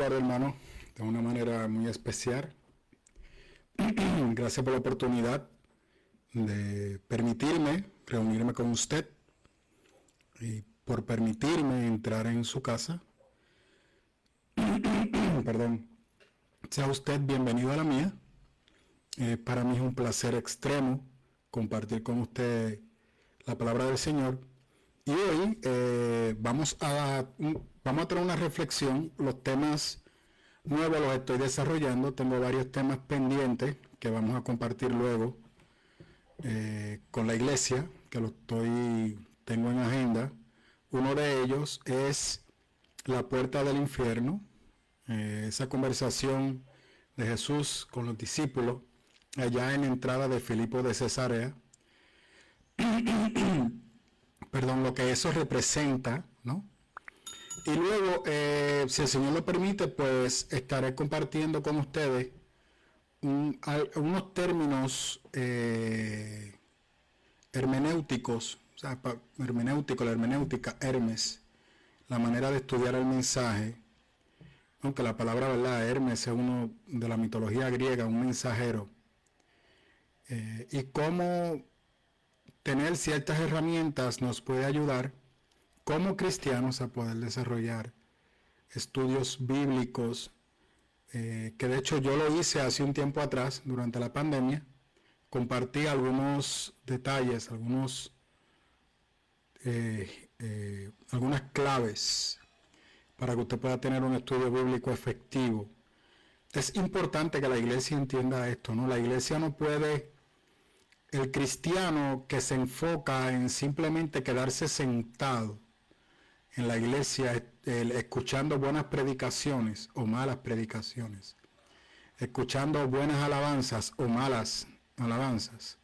guarde, hermano, de una manera muy especial. Gracias por la oportunidad de permitirme reunirme con usted y por permitirme entrar en su casa. Perdón. Sea usted bienvenido a la mía. Para mí es un placer extremo compartir con usted la palabra del Señor. Y hoy vamos a tener una reflexión. Los temas nuevos los estoy desarrollando. Tengo varios temas pendientes que vamos a compartir luego con la iglesia, que tengo en agenda. Uno de ellos es la puerta del infierno, esa conversación de Jesús con los discípulos allá en la entrada de Filipo de Cesarea. Perdón, lo que eso representa, ¿no? Y luego, si el Señor lo permite, pues estaré compartiendo con ustedes unos términos hermenéuticos, o sea, la hermenéutica, Hermes, la manera de estudiar el mensaje, aunque la palabra, ¿verdad? Hermes es uno de la mitología griega, un mensajero, y cómo tener ciertas herramientas nos puede ayudar como cristianos a poder desarrollar estudios bíblicos, que de hecho yo lo hice hace un tiempo atrás, durante la pandemia. Compartí algunos detalles, algunas claves para que usted pueda tener un estudio bíblico efectivo. Es importante que la iglesia entienda esto, ¿no? La iglesia no puede, el cristiano que se enfoca en simplemente quedarse sentado en la iglesia escuchando buenas predicaciones o malas predicaciones, escuchando buenas alabanzas o malas alabanzas,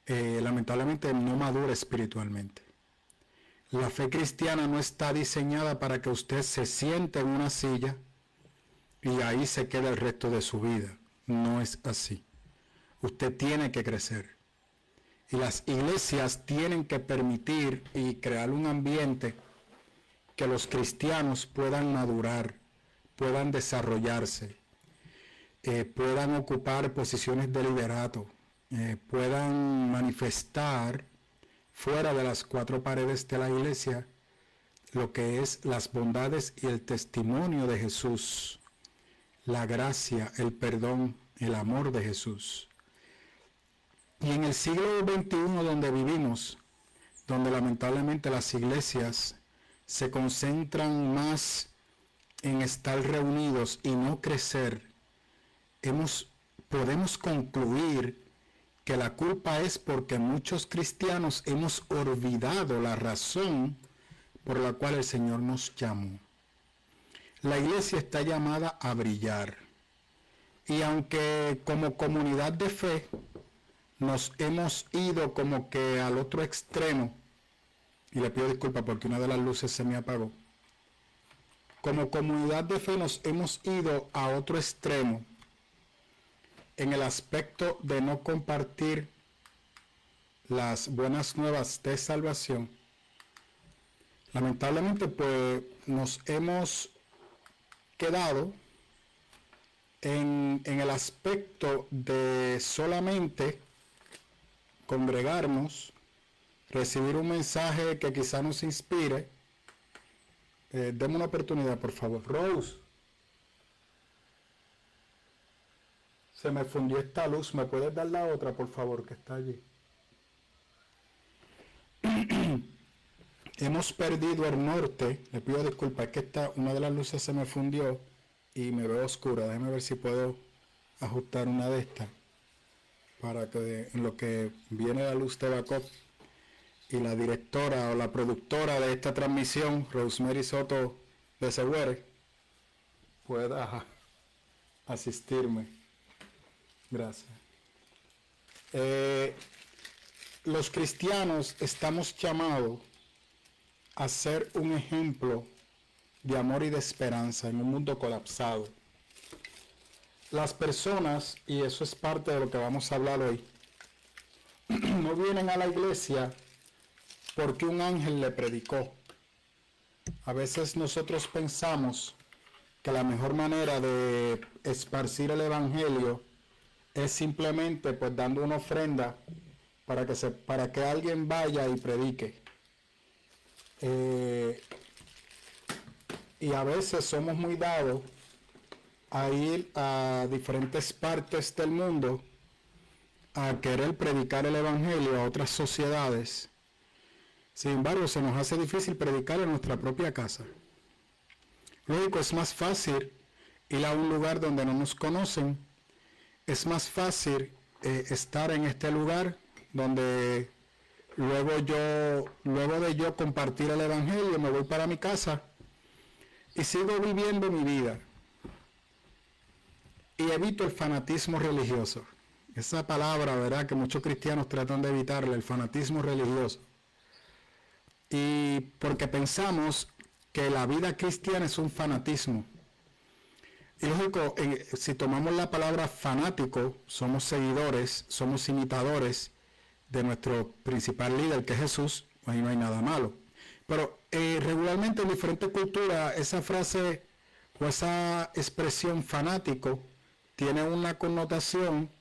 lamentablemente no madura espiritualmente. La fe cristiana no está diseñada para que usted se siente en una silla y ahí se quede el resto de su vida. No es así. Usted tiene que crecer. Y las iglesias tienen que permitir y crear un ambiente que los cristianos puedan madurar, puedan desarrollarse, puedan ocupar posiciones de liderato, puedan manifestar fuera de las cuatro paredes de la iglesia lo que es las bondades y el testimonio de Jesús, la gracia, el perdón, el amor de Jesús. Y en el siglo XXI donde vivimos, donde lamentablemente las iglesias se concentran más en estar reunidos y no crecer, podemos concluir que la culpa es porque muchos cristianos hemos olvidado la razón por la cual el Señor nos llamó. La iglesia está llamada a brillar. Y aunque como comunidad de fe nos hemos ido como que al otro extremo, y le pido disculpas porque una de las luces se me apagó, como comunidad de fe nos hemos ido a otro extremo en el aspecto de no compartir las buenas nuevas de salvación. Lamentablemente, pues nos hemos quedado en el aspecto de solamente congregarnos, recibir un mensaje que quizá nos inspire. Deme una oportunidad, por favor. Rose, se me fundió esta luz. ¿Me puedes dar la otra, por favor, que está allí? Hemos perdido el norte. Le pido disculpas, es que una de las luces se me fundió y me veo oscura. Déjame ver si puedo ajustar una de estas para que en lo que viene la luz de backup y la directora o la productora de esta transmisión, Rosemary Soto de Seguere, pueda asistirme. Gracias. Los cristianos estamos llamados a ser un ejemplo de amor y de esperanza en un mundo colapsado. Las personas, y eso es parte de lo que vamos a hablar hoy, no vienen a la iglesia porque un ángel le predicó. A veces nosotros pensamos que la mejor manera de esparcir el evangelio es simplemente pues dando una ofrenda para que alguien vaya y predique. Y a veces somos muy dados a ir a diferentes partes del mundo a querer predicar el evangelio a otras sociedades. Sin embargo, se nos hace difícil predicar en nuestra propia casa. Lógico, es más fácil ir a un lugar donde no nos conocen. Es más fácil estar en este lugar donde luego de yo compartir el evangelio, me voy para mi casa y sigo viviendo mi vida. Y evito el fanatismo religioso. Esa palabra, ¿verdad?, que muchos cristianos tratan de evitarle, el fanatismo religioso. Y porque pensamos que la vida cristiana es un fanatismo. Y lógico, si tomamos la palabra fanático, somos seguidores, somos imitadores de nuestro principal líder, que es Jesús, ahí no hay nada malo. Pero regularmente en diferentes culturas esa frase o esa expresión fanático tiene una connotación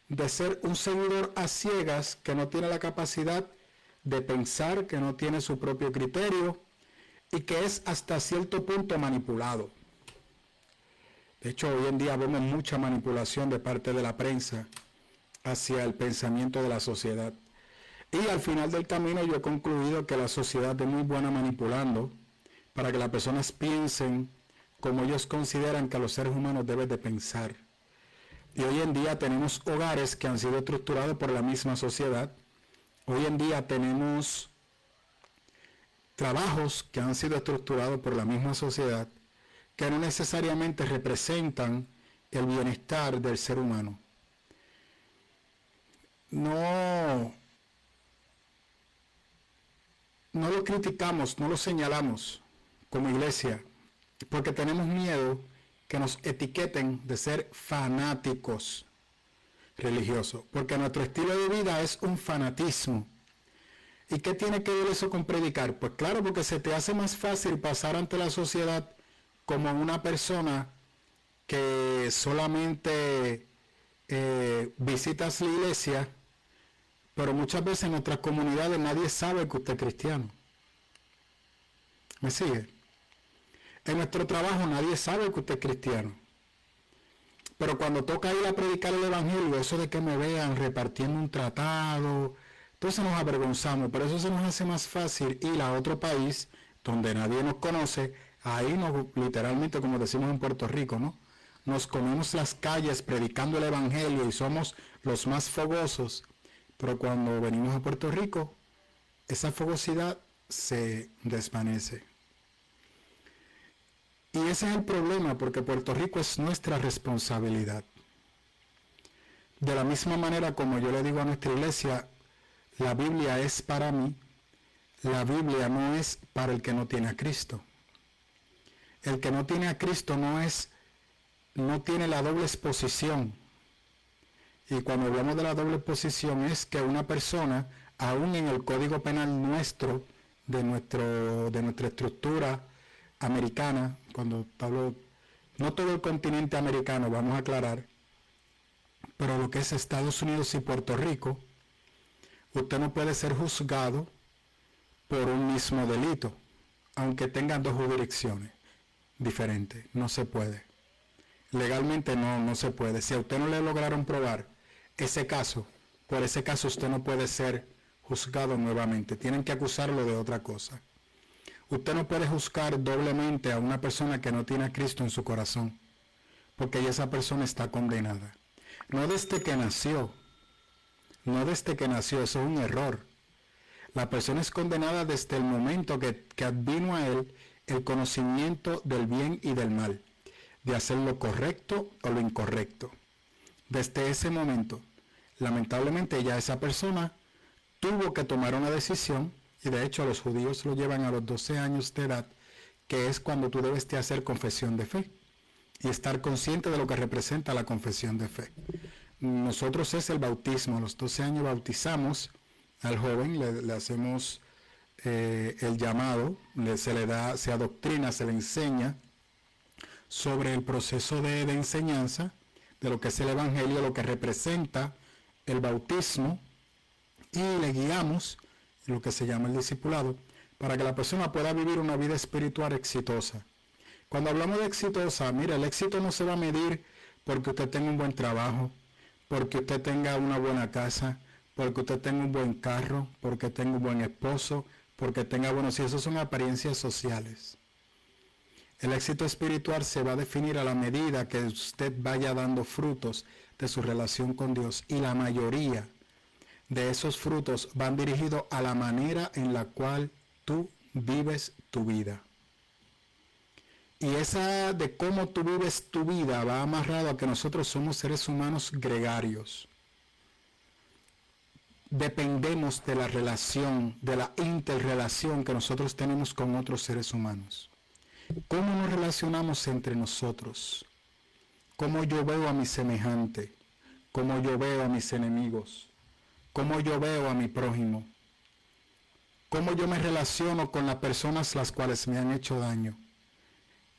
de ser un seguidor a ciegas que no tiene la capacidad de pensar, que no tiene su propio criterio y que es hasta cierto punto manipulado. De hecho, hoy en día vemos mucha manipulación de parte de la prensa hacia el pensamiento de la sociedad. Y al final del camino yo he concluido que la sociedad es muy buena manipulando para que las personas piensen como ellos consideran que los seres humanos deben de pensar. Y hoy en día tenemos hogares que han sido estructurados por la misma sociedad. Hoy en día tenemos trabajos que han sido estructurados por la misma sociedad, que no necesariamente representan el bienestar del ser humano. No lo criticamos, no lo señalamos como iglesia, porque tenemos miedo que nos etiqueten de ser fanáticos religiosos, porque nuestro estilo de vida es un fanatismo. ¿Y qué tiene que ver eso con predicar? Pues claro, porque se te hace más fácil pasar ante la sociedad como una persona que solamente visitas la iglesia, pero muchas veces en nuestras comunidades nadie sabe que usted es cristiano. ¿Me sigue? En nuestro trabajo nadie sabe que usted es cristiano. Pero cuando toca ir a predicar el evangelio, eso de que me vean repartiendo un tratado, entonces nos avergonzamos. Por eso se nos hace más fácil ir a otro país donde nadie nos conoce. Ahí nos, literalmente, como decimos en Puerto Rico, ¿no?, nos comemos las calles predicando el evangelio y somos los más fogosos. Pero cuando venimos a Puerto Rico, esa fogosidad se desvanece. Y ese es el problema, porque Puerto Rico es nuestra responsabilidad. De la misma manera como yo le digo a nuestra iglesia, la Biblia es para mí, la Biblia no es para el que no tiene a Cristo. El que no tiene a Cristo no tiene la doble exposición. Y cuando hablamos de la doble exposición es que una persona, aún en el Código Penal nuestro, de nuestra estructura americana, cuando hablo, no todo el continente americano, vamos a aclarar, pero lo que es Estados Unidos y Puerto Rico, usted no puede ser juzgado por un mismo delito, aunque tengan dos jurisdicciones diferentes, no se puede. Legalmente no se puede. Si a usted no le lograron probar ese caso, por ese caso usted no puede ser juzgado nuevamente, tienen que acusarlo de otra cosa. Usted no puede juzgar doblemente a una persona que no tiene a Cristo en su corazón, porque ya esa persona está condenada. No desde que nació, eso es un error. La persona es condenada desde el momento que vino a él el conocimiento del bien y del mal, de hacer lo correcto o lo incorrecto. Desde ese momento, lamentablemente ya esa persona tuvo que tomar una decisión, y de hecho los judíos lo llevan a los 12 años de edad, que es cuando tú debes de hacer confesión de fe y estar consciente de lo que representa la confesión de fe. Nosotros es el bautismo, a los 12 años bautizamos al joven, le hacemos el llamado, se adoctrina, se le enseña sobre el proceso de enseñanza, de lo que es el Evangelio, lo que representa el bautismo, y le guiamos en lo que se llama el discipulado, para que la persona pueda vivir una vida espiritual exitosa. Cuando hablamos de exitosa, mira, el éxito no se va a medir porque usted tenga un buen trabajo, porque usted tenga una buena casa, porque usted tenga un buen carro, porque tenga un buen esposo, porque tenga buenos hijos. Eso son apariencias sociales. El éxito espiritual se va a definir a la medida que usted vaya dando frutos de su relación con Dios, y la mayoría de esos frutos van dirigidos a la manera en la cual tú vives tu vida. Y esa de cómo tú vives tu vida va amarrado a que nosotros somos seres humanos gregarios. Dependemos de la relación, de la interrelación que nosotros tenemos con otros seres humanos. ¿Cómo nos relacionamos entre nosotros? ¿Cómo yo veo a mi semejante? ¿Cómo yo veo a mis enemigos? ¿Cómo yo veo a mi prójimo? ¿Cómo yo me relaciono con las personas las cuales me han hecho daño?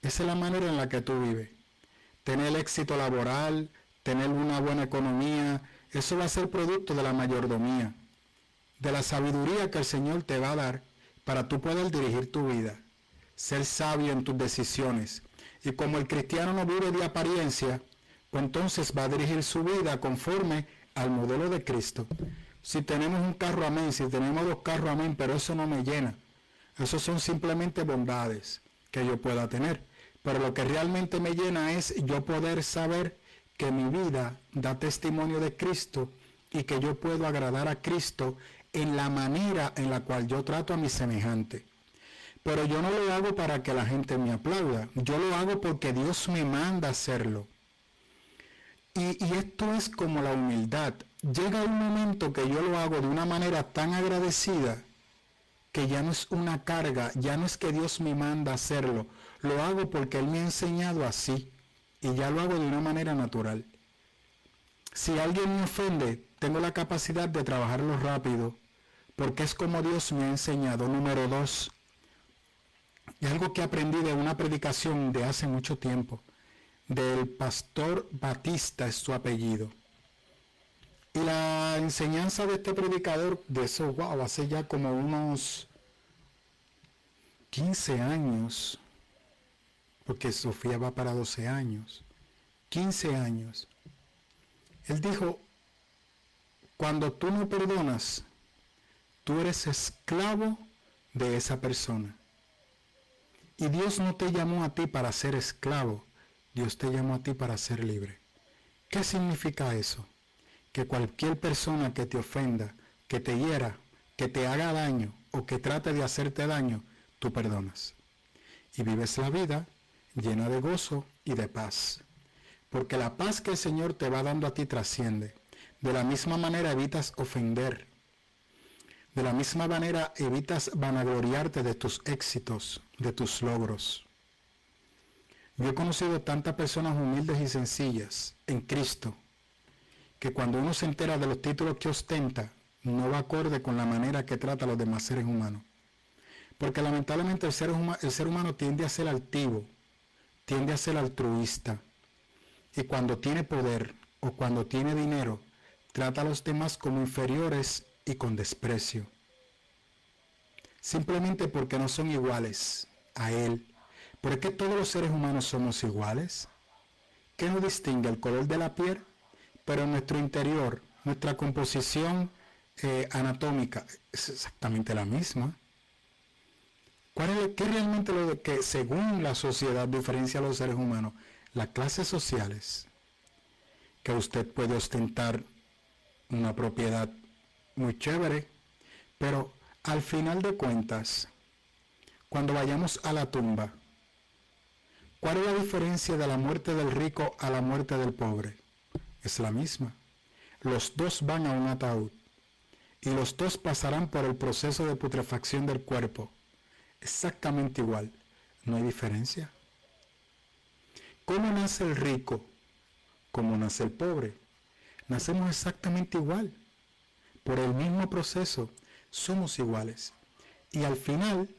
Esa es la manera en la que tú vives. Tener éxito laboral, tener una buena economía, eso va a ser producto de la mayordomía, de la sabiduría que el Señor te va a dar para tú poder dirigir tu vida, ser sabio en tus decisiones. Y como el cristiano no vive de apariencia, pues entonces va a dirigir su vida conforme al modelo de Cristo. Si tenemos un carro, amén. Si tenemos 2 carros, amén. Pero eso no me llena. Eso son simplemente bondades que yo pueda tener. Pero lo que realmente me llena es yo poder saber que mi vida da testimonio de Cristo y que yo puedo agradar a Cristo en la manera en la cual yo trato a mi semejante. Pero yo no lo hago para que la gente me aplauda. Yo lo hago porque Dios me manda a hacerlo. Y esto es como la humildad. Llega un momento que yo lo hago de una manera tan agradecida que ya no es una carga, ya no es que Dios me manda a hacerlo. Lo hago porque Él me ha enseñado así y ya lo hago de una manera natural. Si alguien me ofende, tengo la capacidad de trabajarlo rápido porque es como Dios me ha enseñado. Número 2, y algo que aprendí de una predicación de hace mucho tiempo, del pastor Batista es su apellido. Y la enseñanza de este predicador, de eso, wow, hace ya como unos 15 años, porque Sofía va para 12 años, 15 años. Él dijo, cuando tú no perdonas, tú eres esclavo de esa persona. Y Dios no te llamó a ti para ser esclavo, Dios te llamó a ti para ser libre. ¿Qué significa eso? Que cualquier persona que te ofenda, que te hiera, que te haga daño o que trate de hacerte daño, tú perdonas. Y vives la vida llena de gozo y de paz. Porque la paz que el Señor te va dando a ti trasciende. De la misma manera evitas ofender. De la misma manera evitas vanagloriarte de tus éxitos, de tus logros. Yo he conocido tantas personas humildes y sencillas en Cristo, que cuando uno se entera de los títulos que ostenta, no va acorde con la manera que trata a los demás seres humanos. Porque lamentablemente el ser humano tiende a ser altivo, tiende a ser altruista. Y cuando tiene poder o cuando tiene dinero, trata a los demás como inferiores y con desprecio. Simplemente porque no son iguales a él. ¿Por qué todos los seres humanos somos iguales? ¿Qué nos distingue? El color de la piel, pero en nuestro interior, nuestra composición anatómica es exactamente la misma. ¿Qué es realmente lo que según la sociedad diferencia a los seres humanos? Las clases sociales, que usted puede ostentar una propiedad muy chévere, pero al final de cuentas, cuando vayamos a la tumba, ¿cuál es la diferencia de la muerte del rico a la muerte del pobre? Es la misma. Los dos van a un ataúd y los dos pasarán por el proceso de putrefacción del cuerpo. Exactamente igual. No hay diferencia. ¿Cómo nace el rico? ¿Cómo nace el pobre? Nacemos exactamente igual. Por el mismo proceso, somos iguales. Y al final,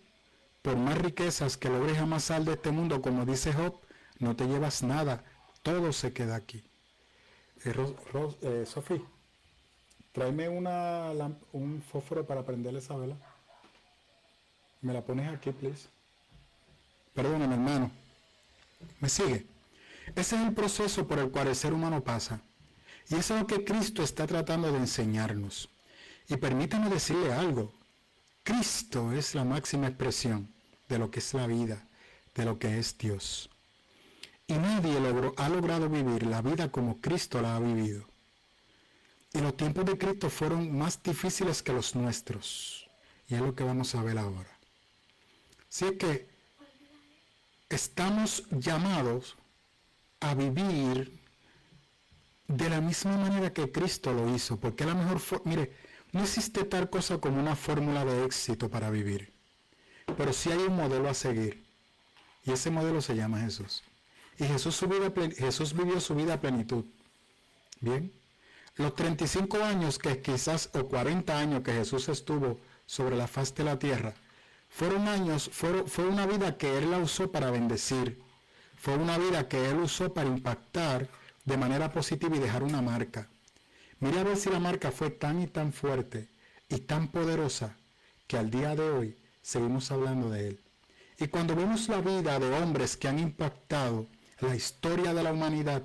por más riquezas que logres amasar de este mundo, como dice Job, no te llevas nada, todo se queda aquí. Sofía, tráeme un fósforo para prenderle esa vela. ¿Me la pones aquí, please? Perdóname, hermano. ¿Me sigue? Ese es el proceso por el cual el ser humano pasa. Y eso es lo que Cristo está tratando de enseñarnos. Y permítame decirle algo. Cristo es la máxima expresión de lo que es la vida, de lo que es Dios. Y nadie ha logrado vivir la vida como Cristo la ha vivido. Y los tiempos de Cristo fueron más difíciles que los nuestros. Y es lo que vamos a ver ahora. Así es que estamos llamados a vivir de la misma manera que Cristo lo hizo, porque la mejor mire, no existe tal cosa como una fórmula de éxito para vivir, pero sí hay un modelo a seguir, y ese modelo se llama Jesús. Y Jesús vivió su vida a plenitud. Bien, los 35 años que quizás, o 40 años que Jesús estuvo sobre la faz de la tierra, fue una vida que Él la usó para bendecir, fue una vida que Él usó para impactar de manera positiva y dejar una marca. Mira a ver si la marca fue tan y tan fuerte y tan poderosa que al día de hoy seguimos hablando de Él. Y cuando vemos la vida de hombres que han impactado la historia de la humanidad,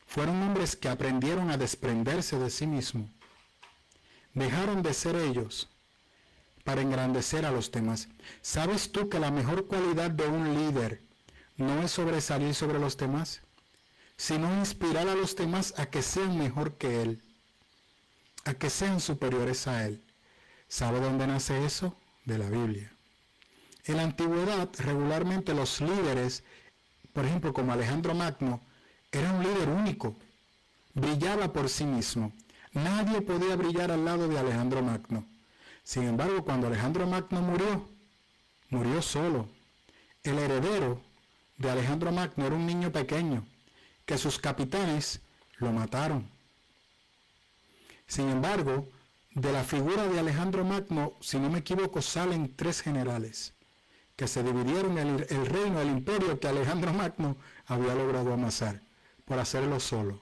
fueron hombres que aprendieron a desprenderse de sí mismos, dejaron de ser ellos para engrandecer a los demás. ¿Sabes tú que la mejor cualidad de un líder no es sobresalir sobre los demás, sino inspirar a los demás a que sean mejor que él, a que sean superiores a él? ¿Sabe dónde nace eso? De la Biblia. En la antigüedad, regularmente los líderes, por ejemplo, como Alejandro Magno, era un líder único, brillaba por sí mismo. Nadie podía brillar al lado de Alejandro Magno. Sin embargo, cuando Alejandro Magno murió solo. El heredero de Alejandro Magno era un niño pequeño, que sus capitanes lo mataron. Sin embargo, de la figura de Alejandro Magno, si no me equivoco, salen 3 generales, que se dividieron el reino, el imperio que Alejandro Magno había logrado amasar, por hacerlo solo.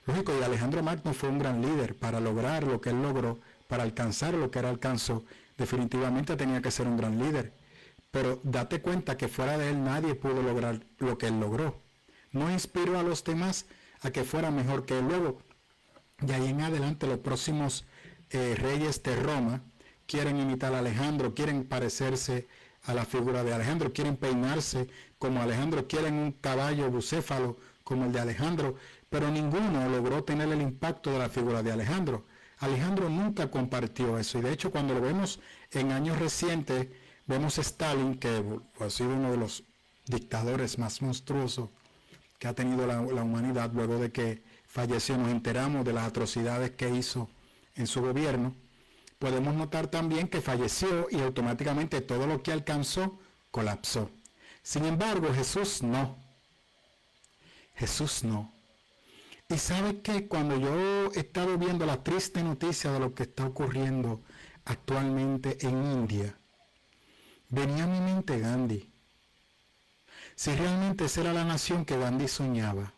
Lógico, y Alejandro Magno fue un gran líder. Para lograr lo que él logró, para alcanzar lo que él alcanzó, definitivamente tenía que ser un gran líder. Pero date cuenta que fuera de él nadie pudo lograr lo que él logró. No inspiró a los demás a que fueran mejor que él. Luego, de ahí en adelante, los próximos reyes de Roma quieren imitar a Alejandro, quieren parecerse a la figura de Alejandro, quieren peinarse como Alejandro, quieren un caballo bucéfalo como el de Alejandro, pero ninguno logró tener el impacto de la figura de Alejandro. Alejandro nunca compartió eso, y de hecho cuando lo vemos en años recientes, vemos a Stalin, que ha sido uno de los dictadores más monstruosos que ha tenido la humanidad. Luego de que falleció, nos enteramos de las atrocidades que hizo en su gobierno. Podemos notar también que falleció y automáticamente todo lo que alcanzó colapsó. Sin embargo, Jesús no. Jesús no. Y ¿sabe qué? Cuando yo he estado viendo la triste noticia de lo que está ocurriendo actualmente en India, venía a mi mente Gandhi. Si realmente esa era la nación que Gandhi soñaba.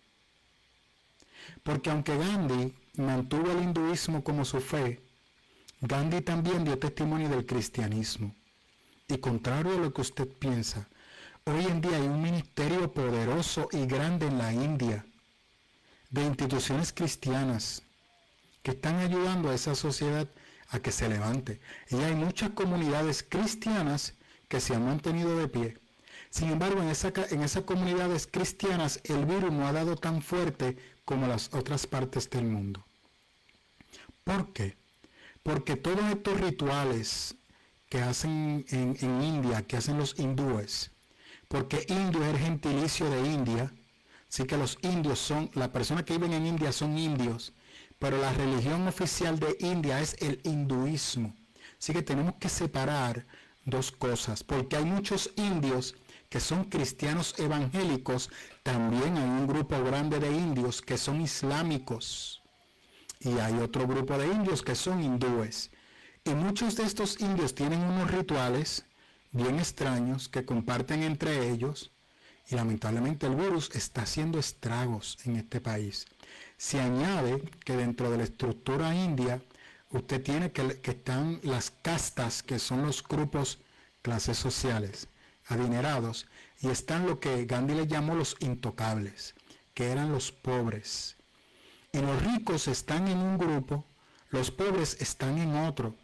Porque aunque Gandhi mantuvo el hinduismo como su fe, Gandhi también dio testimonio del cristianismo. Y contrario a lo que usted piensa, hoy en día hay un ministerio poderoso y grande en la India de instituciones cristianas que están ayudando a esa sociedad a que se levante. Y hay muchas comunidades cristianas que se han mantenido de pie. Sin embargo, en esas comunidades cristianas el virus no ha dado tan fuerte como las otras partes del mundo. ¿Por qué? Porque todos estos rituales que hacen en India, que hacen los hindúes, porque indio es el gentilicio de India, así que los indios son, las personas que viven en India son indios, pero la religión oficial de India es el hinduismo. Así que tenemos que separar dos cosas, porque hay muchos indios que son cristianos evangélicos, también hay un grupo grande de indios que son islámicos, y hay otro grupo de indios que son hindúes. Y muchos de estos indios tienen unos rituales bien extraños que comparten entre ellos, Y lamentablemente el virus está haciendo estragos en este país. Se añade que dentro de la estructura india, usted tiene que están las castas, que son los grupos, clases sociales, adinerados, y están lo que Gandhi le llamó los intocables, que eran los pobres. Y los ricos están en un grupo, los pobres están en otro.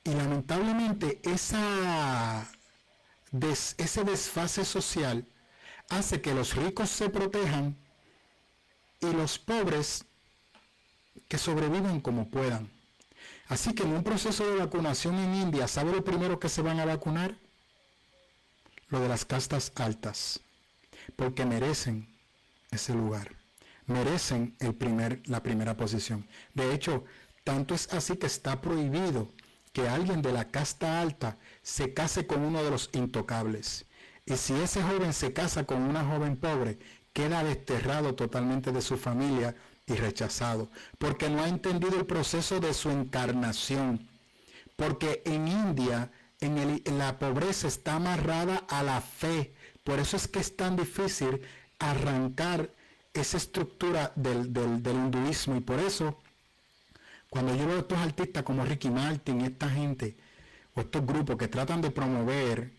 Y lamentablemente ese desfase social hace que los ricos se protejan y los pobres que sobrevivan como puedan. Así que en un proceso de vacunación en India, ¿sabe lo primero que se van a vacunar? Lo de las castas altas, porque merecen ese lugar, merecen la primera posición. De hecho, tanto es así que está prohibido que alguien de la casta alta se case con uno de los intocables. Y si ese joven se casa con una joven pobre, queda desterrado totalmente de su familia y rechazado, porque no ha entendido el proceso de su encarnación. Porque en India, la pobreza está amarrada a la fe. Por eso es que es tan difícil arrancar esa estructura del hinduismo. Y por eso, cuando yo veo a estos artistas como Ricky Martin y esta gente, o estos grupos que tratan de promover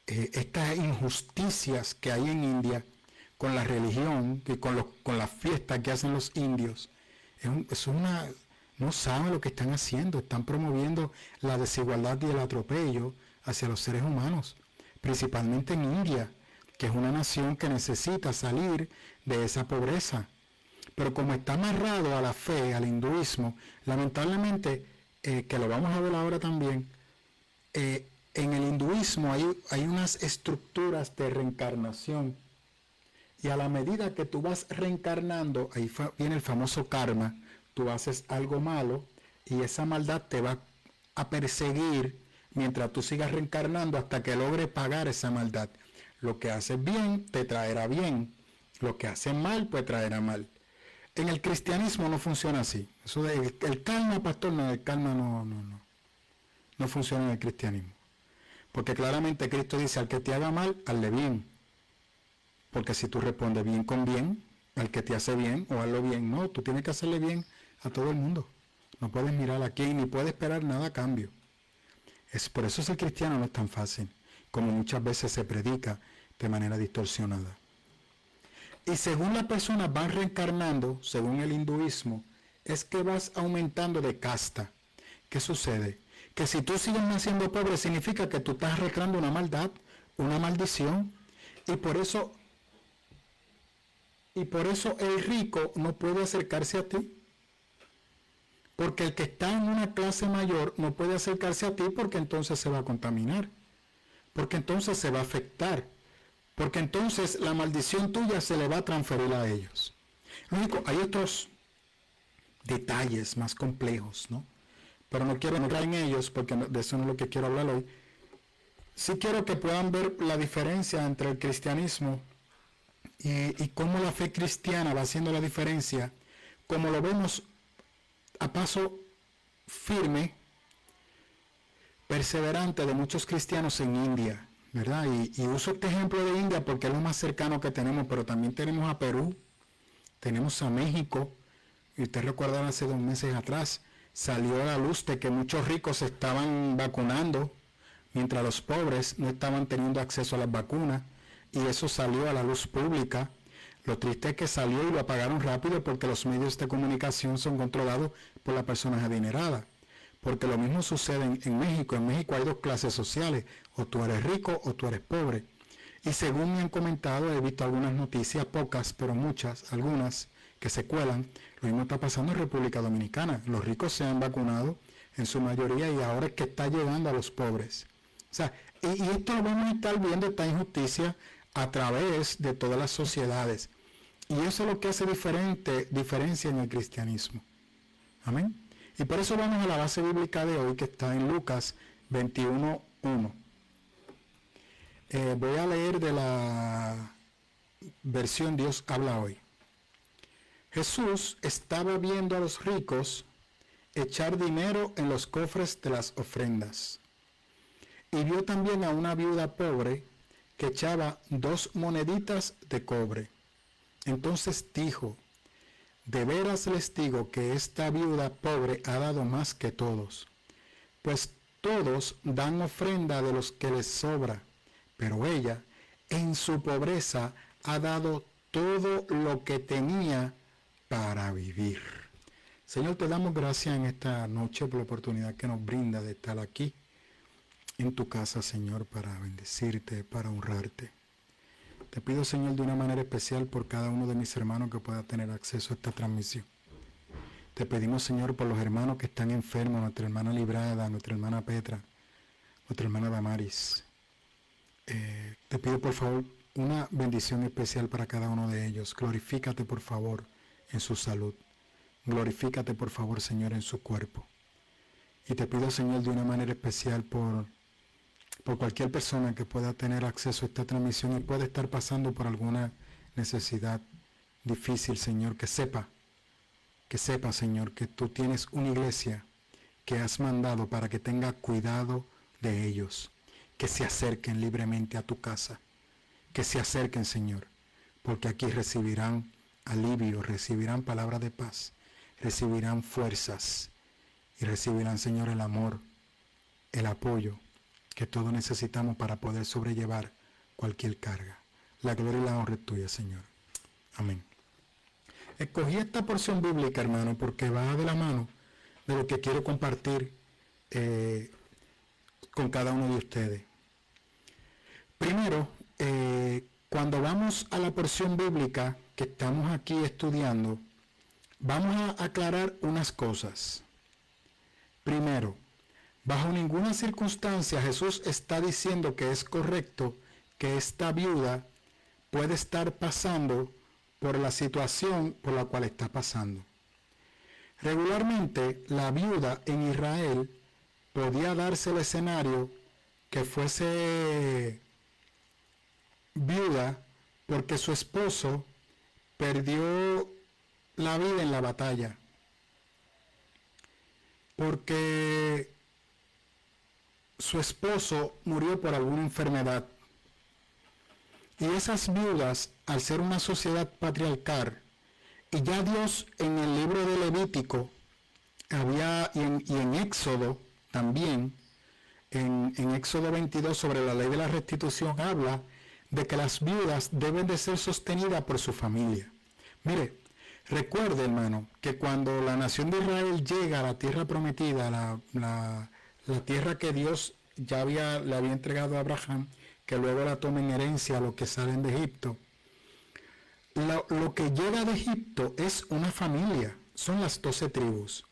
estas injusticias que hay en India con la religión y con las fiestas que hacen los indios, no saben lo que están haciendo. Están promoviendo la desigualdad y el atropello hacia los seres humanos, principalmente en India, que es una nación que necesita salir de esa pobreza. Pero como está amarrado a la fe, al hinduismo, lamentablemente, que lo vamos a ver ahora también, en el hinduismo hay unas estructuras de reencarnación. Y a la medida que tú vas reencarnando, ahí viene el famoso karma. Tú haces algo malo y esa maldad te va a perseguir mientras tú sigas reencarnando hasta que logres pagar esa maldad. Lo que haces bien te traerá bien. Lo que haces mal, pues traerá mal. En el cristianismo no funciona así. Eso el karma, pastor, no, el karma no funciona en el cristianismo. Porque claramente Cristo dice, al que te haga mal, hazle bien. Porque si tú respondes bien con bien, al que te hace bien o hazlo bien, no, tú tienes que hacerle bien a todo el mundo. No puedes mirar a quién ni puedes esperar nada a cambio. Por eso ser cristiano no es tan fácil, como muchas veces se predica de manera distorsionada. Y según las personas van reencarnando, según el hinduismo, es que vas aumentando de casta. ¿Qué sucede? Que si tú sigues naciendo pobre, significa que tú estás arrastrando una maldad, una maldición, y por eso el rico no puede acercarse a ti. Porque el que está en una clase mayor no puede acercarse a ti, porque entonces se va a contaminar. Porque entonces se va a afectar. Porque entonces la maldición tuya se le va a transferir a ellos. Lógico, hay otros detalles más complejos, ¿no? Pero no quiero entrar en ellos porque de eso no es lo que quiero hablar hoy. Sí quiero que puedan ver la diferencia entre el cristianismo y cómo la fe cristiana va haciendo la diferencia, como lo vemos a paso firme, perseverante de muchos cristianos en India, ¿verdad? Y uso este ejemplo de India porque es lo más cercano que tenemos, pero también tenemos a Perú, tenemos a México, y usted recuerda hace 2 meses atrás, salió a la luz de que muchos ricos se estaban vacunando, mientras los pobres no estaban teniendo acceso a las vacunas, y eso salió a la luz pública. Lo triste es que salió y lo apagaron rápido porque los medios de comunicación son controlados por las personas adineradas. Porque lo mismo sucede en México. En México hay 2 clases sociales, o tú eres rico o tú eres pobre. Y según me han comentado, he visto algunas noticias, pocas, pero muchas, algunas, que se cuelan. Lo mismo está pasando en República Dominicana. Los ricos se han vacunado en su mayoría y ahora es que está llegando a los pobres. O sea, y esto lo vamos a estar viendo, esta injusticia, a través de todas las sociedades. Y eso es lo que hace diferencia en el cristianismo. Amén. Y por eso vamos a la base bíblica de hoy, que está en Lucas 21:1. Voy a leer de la versión Dios habla hoy. Jesús estaba viendo a los ricos echar dinero en los cofres de las ofrendas. Y vio también a una viuda pobre que echaba 2 moneditas de cobre. Entonces dijo: de veras les digo que esta viuda pobre ha dado más que todos, pues todos dan ofrenda de los que les sobra, pero ella, en su pobreza, ha dado todo lo que tenía para vivir. Señor, te damos gracias en esta noche por la oportunidad que nos brinda de estar aquí en tu casa, Señor, para bendecirte, para honrarte. Te pido, Señor, de una manera especial por cada uno de mis hermanos que pueda tener acceso a esta transmisión. Te pedimos, Señor, por los hermanos que están enfermos, nuestra hermana Librada, nuestra hermana Petra, nuestra hermana Damaris. Te pido, por favor, una bendición especial para cada uno de ellos. Glorifícate, por favor, en su salud. Glorifícate, por favor, Señor, en su cuerpo. Y te pido, Señor, de una manera especial por cualquier persona que pueda tener acceso a esta transmisión y pueda estar pasando por alguna necesidad difícil, Señor, que sepa, Señor, que tú tienes una iglesia que has mandado para que tenga cuidado de ellos, que se acerquen libremente a tu casa, que se acerquen, Señor, porque aquí recibirán alivio, recibirán palabras de paz, recibirán fuerzas y recibirán, Señor, el amor, el apoyo que todos necesitamos para poder sobrellevar cualquier carga. La gloria y la honra es tuya, Señor. Amén. Escogí esta porción bíblica, hermano, porque va de la mano de lo que quiero compartir con cada uno de ustedes. Primero, cuando vamos a la porción bíblica que estamos aquí estudiando, vamos a aclarar unas cosas. Primero, bajo ninguna circunstancia Jesús está diciendo que es correcto que esta viuda puede estar pasando por la situación por la cual está pasando. Regularmente, la viuda en Israel podía darse el escenario que fuese viuda porque su esposo perdió la vida en la batalla, porque su esposo murió por alguna enfermedad. Y esas viudas, al ser una sociedad patriarcal, y ya Dios en el libro de Levítico y en Éxodo también, en Éxodo 22 sobre la ley de la restitución, habla de que las viudas deben de ser sostenidas por su familia. Mire, recuerde, hermano, que cuando la nación de Israel llega a la tierra prometida, la tierra que Dios ya le había entregado a Abraham, que luego la toma en herencia a los que salen de Egipto, lo que llega de Egipto es una familia, son las 12 tribus.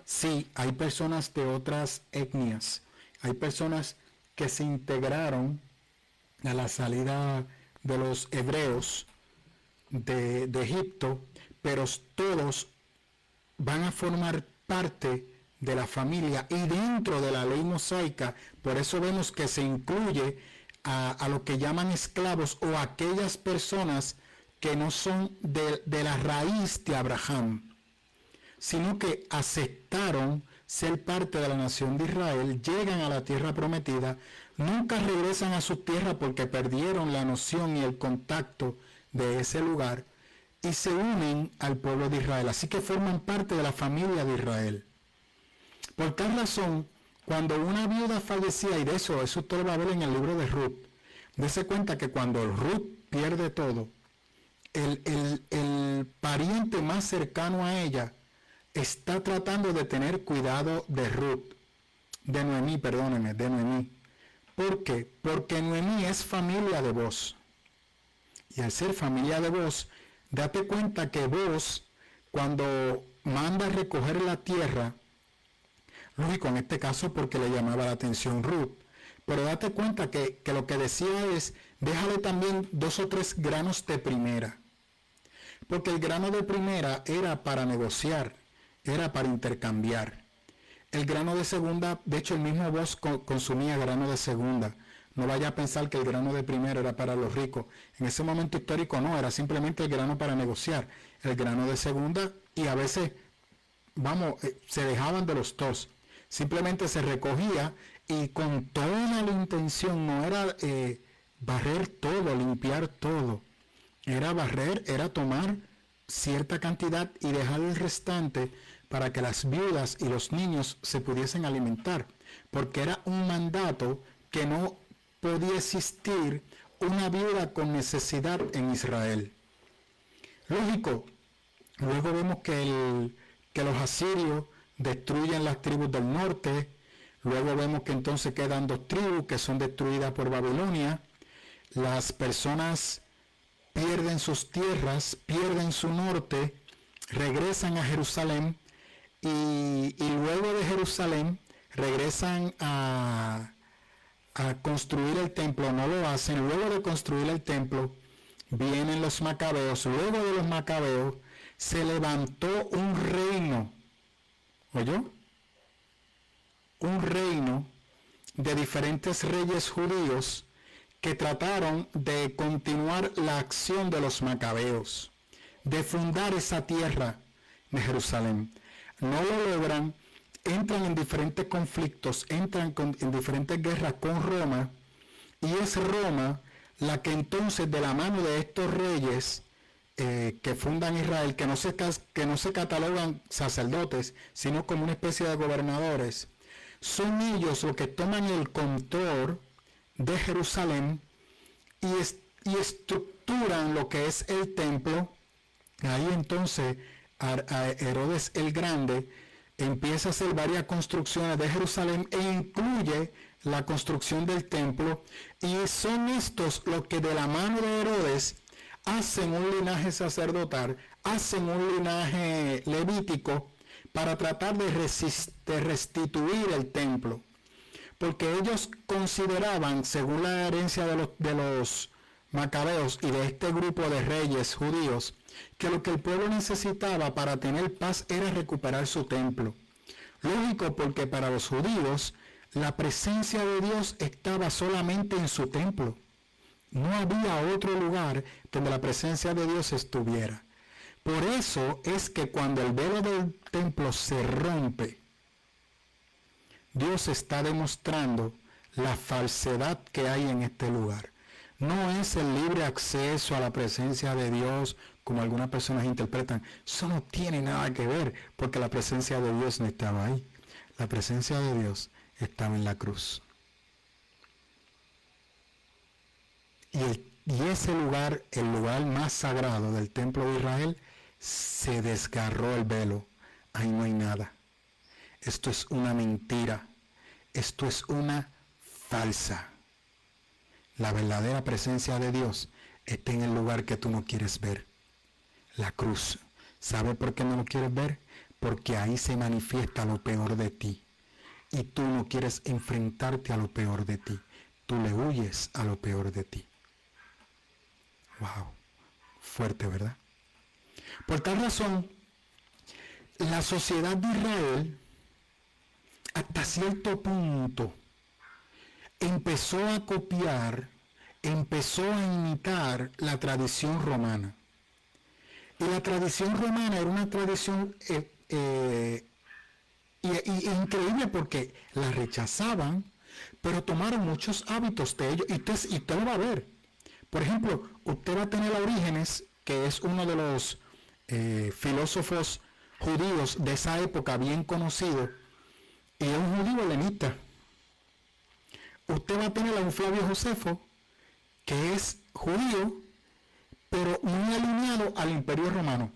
Sí, hay personas de otras etnias, hay personas que se integraron a la salida de los hebreos de Egipto, pero todos van a formar parte de la familia y dentro de la ley mosaica. Por eso vemos que se incluye a lo que llaman esclavos o aquellas personas que no son de la raíz de Abraham, sino que aceptaron ser parte de la nación de Israel, llegan a la tierra prometida, nunca regresan a su tierra porque perdieron la noción y el contacto de ese lugar y se unen al pueblo de Israel, así que forman parte de la familia de Israel. Por tal razón, cuando una viuda fallecía, y de eso usted lo va a ver en el libro de Ruth, dése cuenta que cuando Ruth pierde todo, el pariente más cercano a ella está tratando de tener cuidado de Noemí. ¿Por qué? Porque Noemí es familia de Boaz. Y al ser familia de Boaz, date cuenta que Boaz, cuando manda a recoger la tierra, lógico en este caso porque le llamaba la atención Ruth, pero date cuenta que lo que decía es, déjale también 2 o 3 granos de primera. Porque el grano de primera era para negociar, era para intercambiar. El grano de segunda, de hecho el mismo Boaz consumía grano de segunda. No vaya a pensar que el grano de primera era para los ricos. En ese momento histórico no, era simplemente el grano para negociar. El grano de segunda, y a veces, se dejaban de los dos. Simplemente se recogía y con toda la intención, no era barrer todo, limpiar todo. Era barrer, era tomar cierta cantidad y dejar el restante para que las viudas y los niños se pudiesen alimentar, porque era un mandato que no podía existir una viuda con necesidad en Israel. Lógico, luego vemos que los asirios destruyen las tribus del norte, luego vemos que entonces quedan 2 tribus que son destruidas por Babilonia, las personas pierden sus tierras, pierden su norte, regresan a Jerusalén y luego de Jerusalén regresan a construir el templo, no lo hacen. Luego de construir el templo vienen los macabeos, luego de los macabeos se levantó un reino, ¿oyó? Un reino de diferentes reyes judíos que trataron de continuar la acción de los macabeos, de fundar esa tierra de Jerusalén. No lo logran, entran en diferentes conflictos, entran en diferentes guerras con Roma, y es Roma la que entonces, de la mano de estos reyes que fundan Israel, que no se catalogan sacerdotes, sino como una especie de gobernadores, son ellos los que toman el control de Jerusalén y estructuran lo que es el templo. Ahí entonces Herodes el Grande empieza a hacer varias construcciones de Jerusalén e incluye la construcción del templo, y son estos los que de la mano de Herodes hacen un linaje sacerdotal, hacen un linaje levítico para tratar de restituir el templo, porque ellos consideraban, según la herencia de los macabeos y de este grupo de reyes judíos, que lo que el pueblo necesitaba para tener paz era recuperar su templo. Lógico, porque para los judíos la presencia de Dios estaba solamente en su templo. No había otro lugar donde la presencia de Dios estuviera. Por eso es que cuando el velo del templo se rompe, Dios está demostrando la falsedad que hay en este lugar. No es el libre acceso a la presencia de Dios como algunas personas interpretan. Eso no tiene nada que ver, porque la presencia de Dios no estaba ahí. La presencia de Dios estaba en la cruz. Y ese lugar, el lugar más sagrado del templo de Israel, se desgarró el velo. Ahí no hay nada. Esto es una mentira. Esto es una falsa. La verdadera presencia de Dios está en el lugar que tú no quieres ver. La cruz. ¿Sabe por qué no lo quieres ver? Porque ahí se manifiesta lo peor de ti. Y tú no quieres enfrentarte a lo peor de ti. Tú le huyes a lo peor de ti. Wow. Fuerte, ¿verdad? Por tal razón, la sociedad de Israel, hasta cierto punto, empezó a copiar, empezó a imitar la tradición romana. Y la tradición romana era una tradición increíble, porque la rechazaban, pero tomaron muchos hábitos de ellos. Y usted lo va a ver. Por ejemplo, usted va a tener a Orígenes, que es uno de los filósofos judíos de esa época bien conocido, y es un judío helenista. Usted va a tener a un Flavio Josefo, que es judío, pero muy alineado al Imperio Romano.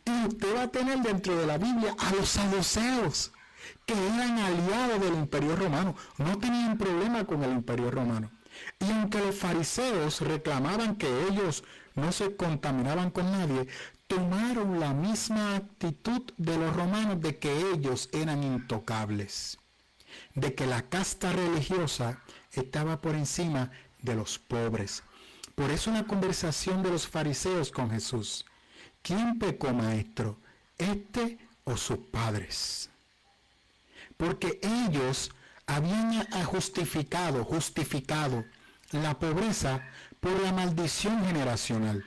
Y usted va a tener dentro de la Biblia a los saduceos, que eran aliados del Imperio Romano. No tenían problema con el Imperio Romano. Y aunque los fariseos reclamaban que ellos no se contaminaban con nadie, tomaron la misma actitud de los romanos, de que ellos eran intocables, de que la casta religiosa estaba por encima de los pobres. Por eso la conversación de los fariseos con Jesús: ¿quién pecó, maestro, este o sus padres? Porque ellos habían justificado la pobreza por la maldición generacional.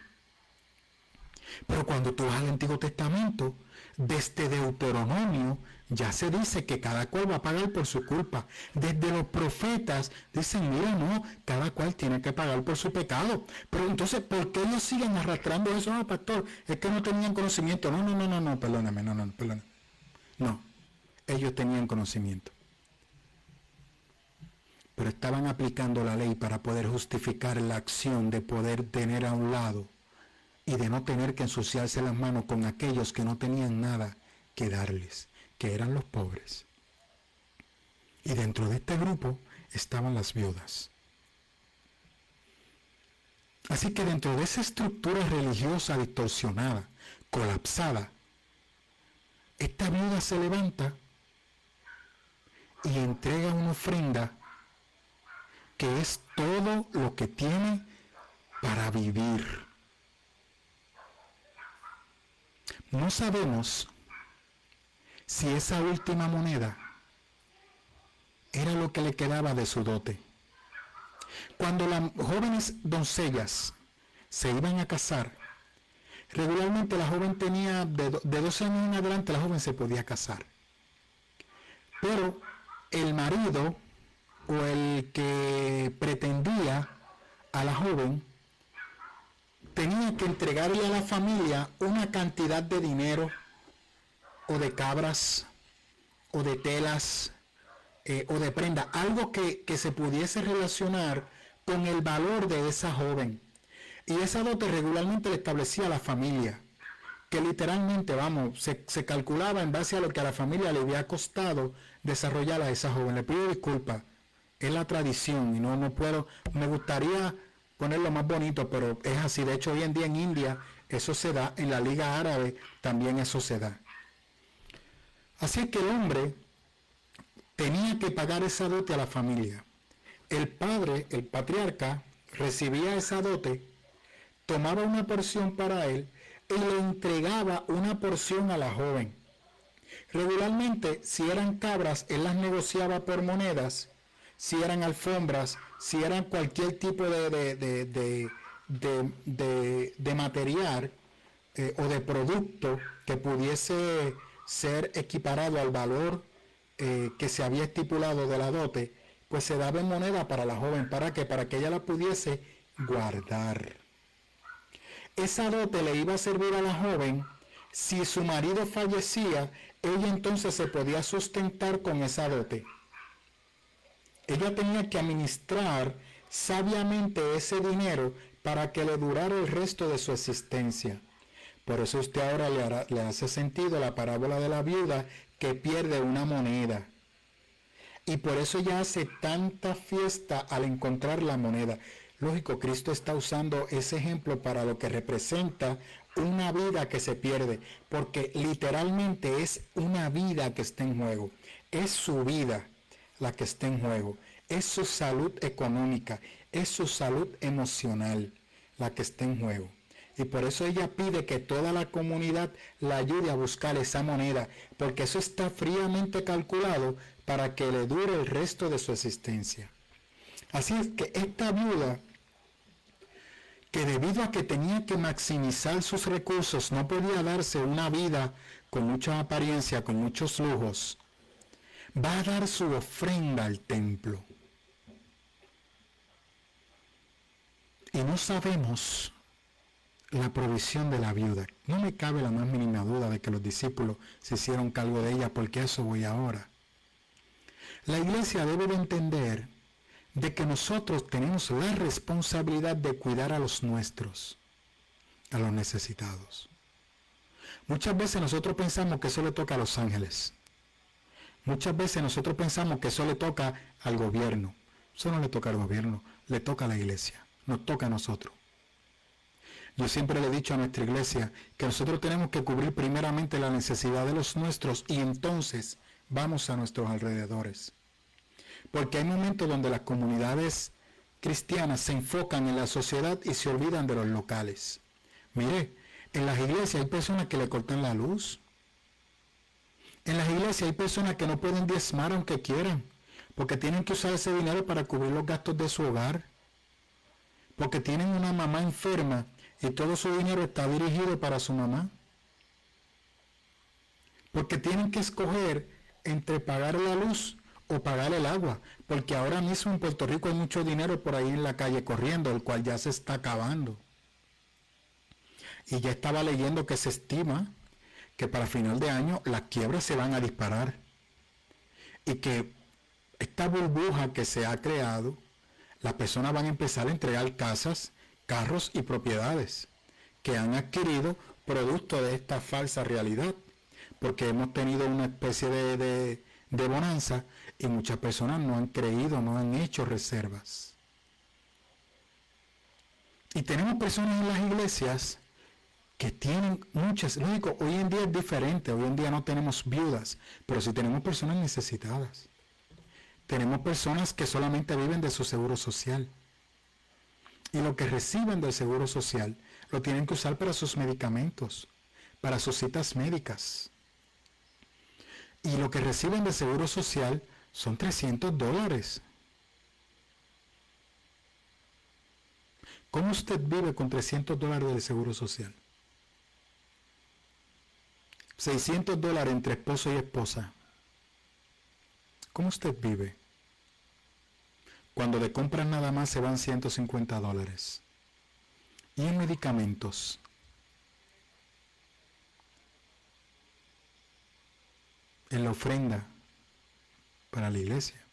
Pero cuando tú vas al Antiguo Testamento, desde Deuteronomio, Ya se dice que cada cual va a pagar por su culpa. Desde los profetas dicen, mira, no, cada cual tiene que pagar por su pecado. Pero entonces, ¿por qué ellos siguen arrastrando eso? No, pastor, es que no tenían conocimiento. No, perdóname, perdóname. No, ellos tenían conocimiento. Pero estaban aplicando la ley para poder justificar la acción de poder tener a un lado y de no tener que ensuciarse las manos con aquellos que no tenían nada que darles, que eran los pobres. Y dentro de este grupo estaban las viudas. Así que dentro de esa estructura religiosa distorsionada, colapsada, esta viuda se levanta y entrega una ofrenda que es todo lo que tiene para vivir. No sabemos si esa última moneda era lo que le quedaba de su dote. Cuando las jóvenes doncellas se iban a casar, regularmente la joven tenía, de 12 años en adelante, la joven se podía casar. Pero el marido o el que pretendía a la joven tenía que entregarle a la familia una cantidad de dinero o de cabras o de telas o de prenda, algo que se pudiese relacionar con el valor de esa joven. Y esa dote regularmente le establecía a la familia, que literalmente, se calculaba en base a lo que a la familia le había costado desarrollar a esa joven. Le pido disculpas, es la tradición y no puedo, me gustaría ponerlo más bonito, pero es así. De hecho, hoy en día en India eso se da, en la Liga Árabe también eso se da. Así que el hombre tenía que pagar esa dote a la familia. El padre, el patriarca, recibía esa dote, tomaba una porción para él y le entregaba una porción a la joven. Regularmente, si eran cabras, él las negociaba por monedas, si eran alfombras, si eran cualquier tipo de material o de producto que pudiese ser equiparado al valor que se había estipulado de la dote, pues se daba en moneda para la joven. ¿Para qué? Para que ella la pudiese guardar. Esa dote le iba a servir a la joven. Si su marido fallecía, ella entonces se podía sustentar con esa dote. Ella tenía que administrar sabiamente ese dinero para que le durara el resto de su existencia. Por eso usted ahora le hace sentido la parábola de la viuda que pierde una moneda. Y por eso ella hace tanta fiesta al encontrar la moneda. Lógico, Cristo está usando ese ejemplo para lo que representa una vida que se pierde, porque literalmente es una vida que está en juego. Es su vida la que está en juego. Es su salud económica, es su salud emocional la que está en juego. Y por eso ella pide que toda la comunidad la ayude a buscar esa moneda, porque eso está fríamente calculado para que le dure el resto de su existencia. Así es que esta viuda, que debido a que tenía que maximizar sus recursos, no podía darse una vida con mucha apariencia, con muchos lujos, va a dar su ofrenda al templo. Y no sabemos la provisión de la viuda. No me cabe la más mínima duda de que los discípulos se hicieron cargo de ella, porque a eso voy ahora. La iglesia debe de entender de que nosotros tenemos la responsabilidad de cuidar a los nuestros, a los necesitados. Muchas veces nosotros pensamos que eso le toca a los ángeles. Muchas veces nosotros pensamos que eso le toca al gobierno. Eso no le toca al gobierno, le toca a la iglesia, nos toca a nosotros. Yo siempre le he dicho a nuestra iglesia que nosotros tenemos que cubrir primeramente la necesidad de los nuestros y entonces vamos a nuestros alrededores. Porque hay momentos donde las comunidades cristianas se enfocan en la sociedad y se olvidan de los locales. Mire, en las iglesias hay personas que le cortan la luz. En las iglesias hay personas que no pueden diezmar aunque quieran, porque tienen que usar ese dinero para cubrir los gastos de su hogar. Porque tienen una mamá enferma y todo su dinero está dirigido para su mamá. Porque tienen que escoger entre pagar la luz o pagar el agua, porque ahora mismo en Puerto Rico hay mucho dinero por ahí en la calle corriendo, el cual ya se está acabando. Y ya estaba leyendo que se estima que para final de año las quiebras se van a disparar y que esta burbuja que se ha creado, las personas van a empezar a entregar casas, carros y propiedades que han adquirido producto de esta falsa realidad, porque hemos tenido una especie de bonanza y muchas personas no han creído, no han hecho reservas. Y tenemos personas en las iglesias que tienen muchas, lógico, hoy en día es diferente, hoy en día no tenemos viudas, pero sí tenemos personas necesitadas. Tenemos personas que solamente viven de su seguro social. Y lo que reciben del seguro social lo tienen que usar para sus medicamentos, para sus citas médicas. Y lo que reciben del seguro social son $300. ¿Cómo usted vive con $300 del seguro social? $600 entre esposo y esposa. ¿Cómo usted vive? Cuando de compras nada más se van $150. Y en medicamentos. En la ofrenda para la iglesia.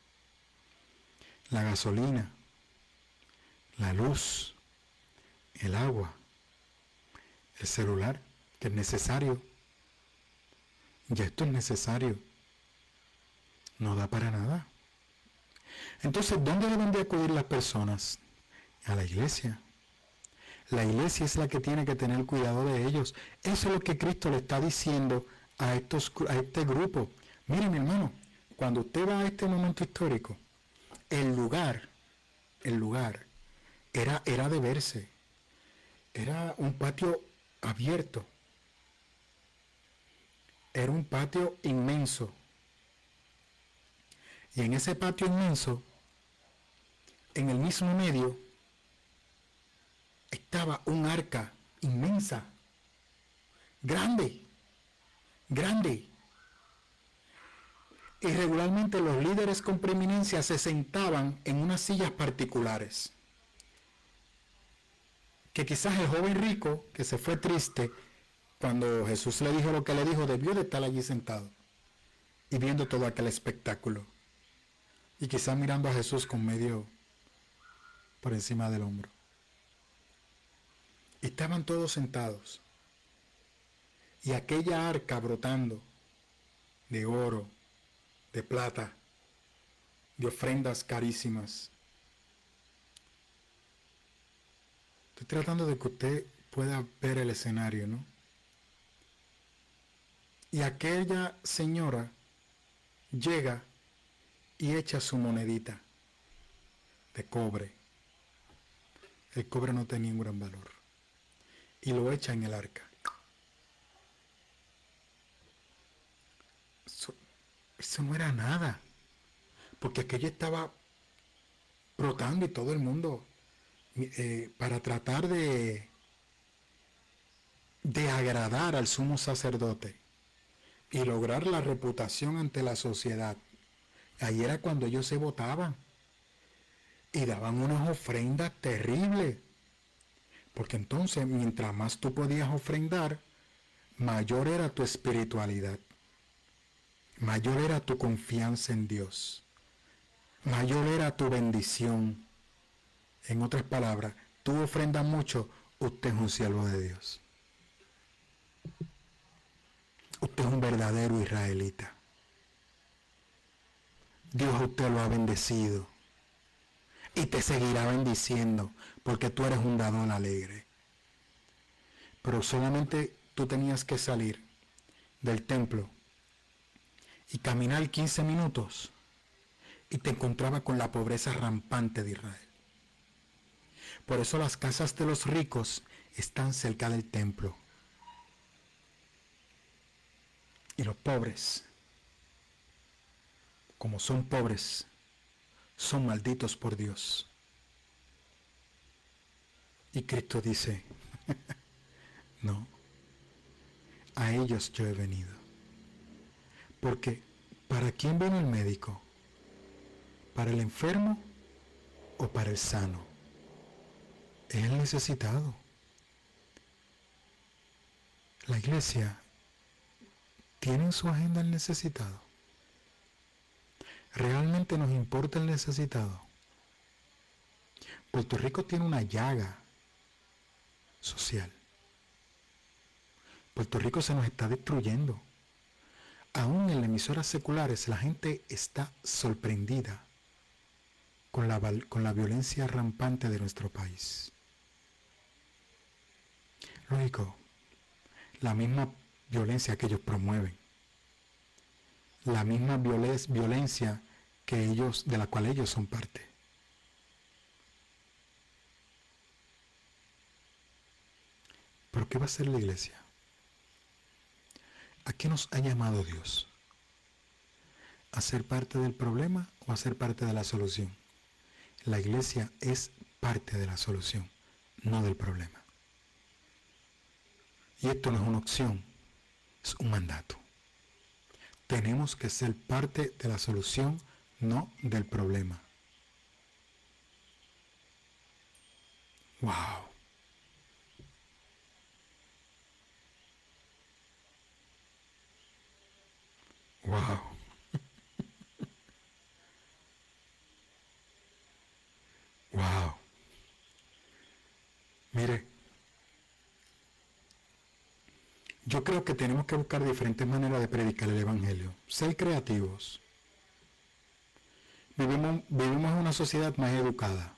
La gasolina. La luz. El agua. El celular, que es necesario. Ya esto es necesario. No da para nada. Entonces, ¿dónde deben de acudir las personas? A la iglesia. La iglesia es la que tiene que tener cuidado de ellos. Eso es lo que Cristo le está diciendo a este grupo. Miren, mi hermano, cuando usted va a este momento histórico, el lugar era de verse. Era un patio abierto. Era un patio inmenso. Y en ese patio inmenso, en el mismo medio, estaba un arca inmensa, grande. Y regularmente los líderes con preeminencia se sentaban en unas sillas particulares. Que quizás el joven rico, que se fue triste, cuando Jesús le dijo lo que le dijo, debió de estar allí sentado y viendo todo aquel espectáculo. Y quizás mirando a Jesús con medio por encima del hombro. Y estaban todos sentados. Y aquella arca brotando de oro, de plata, de ofrendas carísimas. Estoy tratando de que usted pueda ver el escenario, ¿no? Y aquella señora llega y echa su monedita de cobre. El cobre no tenía un gran valor. Y lo echa en el arca. Eso no era nada. Porque aquello estaba brotando y todo el mundo, para tratar de agradar al sumo sacerdote y lograr la reputación ante la sociedad. Ahí era cuando ellos se votaban y daban unas ofrendas terribles. Porque entonces, mientras más tú podías ofrendar, mayor era tu espiritualidad. Mayor era tu confianza en Dios. Mayor era tu bendición. En otras palabras, tú ofrendas mucho, usted es un siervo de Dios. Usted es un verdadero israelita. Dios a usted lo ha bendecido. Y te seguirá bendiciendo, porque tú eres un dador alegre. Pero solamente tú tenías que salir del templo y caminar 15 minutos y te encontraba con la pobreza rampante de Israel. Por eso las casas de los ricos están cerca del templo. Y los pobres, como son pobres, son malditos por Dios. Y Cristo dice, no, a ellos yo he venido. Porque ¿Para quién viene el médico? ¿Para el enfermo o para el sano? Es el necesitado. La iglesia tiene en su agenda el necesitado. ¿Realmente nos importa el necesitado? Puerto Rico tiene una llaga social. Puerto Rico se nos está destruyendo. Aún en las emisoras seculares la gente está sorprendida con la violencia rampante de nuestro país. Lógico, la misma violencia que ellos promueven, la misma violencia de la cual ellos son parte. ¿Pero qué va a hacer la iglesia? ¿A qué nos ha llamado Dios? ¿A ser parte del problema o a ser parte de la solución? La iglesia es parte de la solución, no del problema. Y esto no es una opción, es un mandato. Tenemos que ser parte de la solución, no del problema. ¡Wow! ¡Wow! ¡Wow! Mire, yo creo que tenemos que buscar diferentes maneras de predicar el Evangelio. Ser creativos. Vivimos en una sociedad más educada.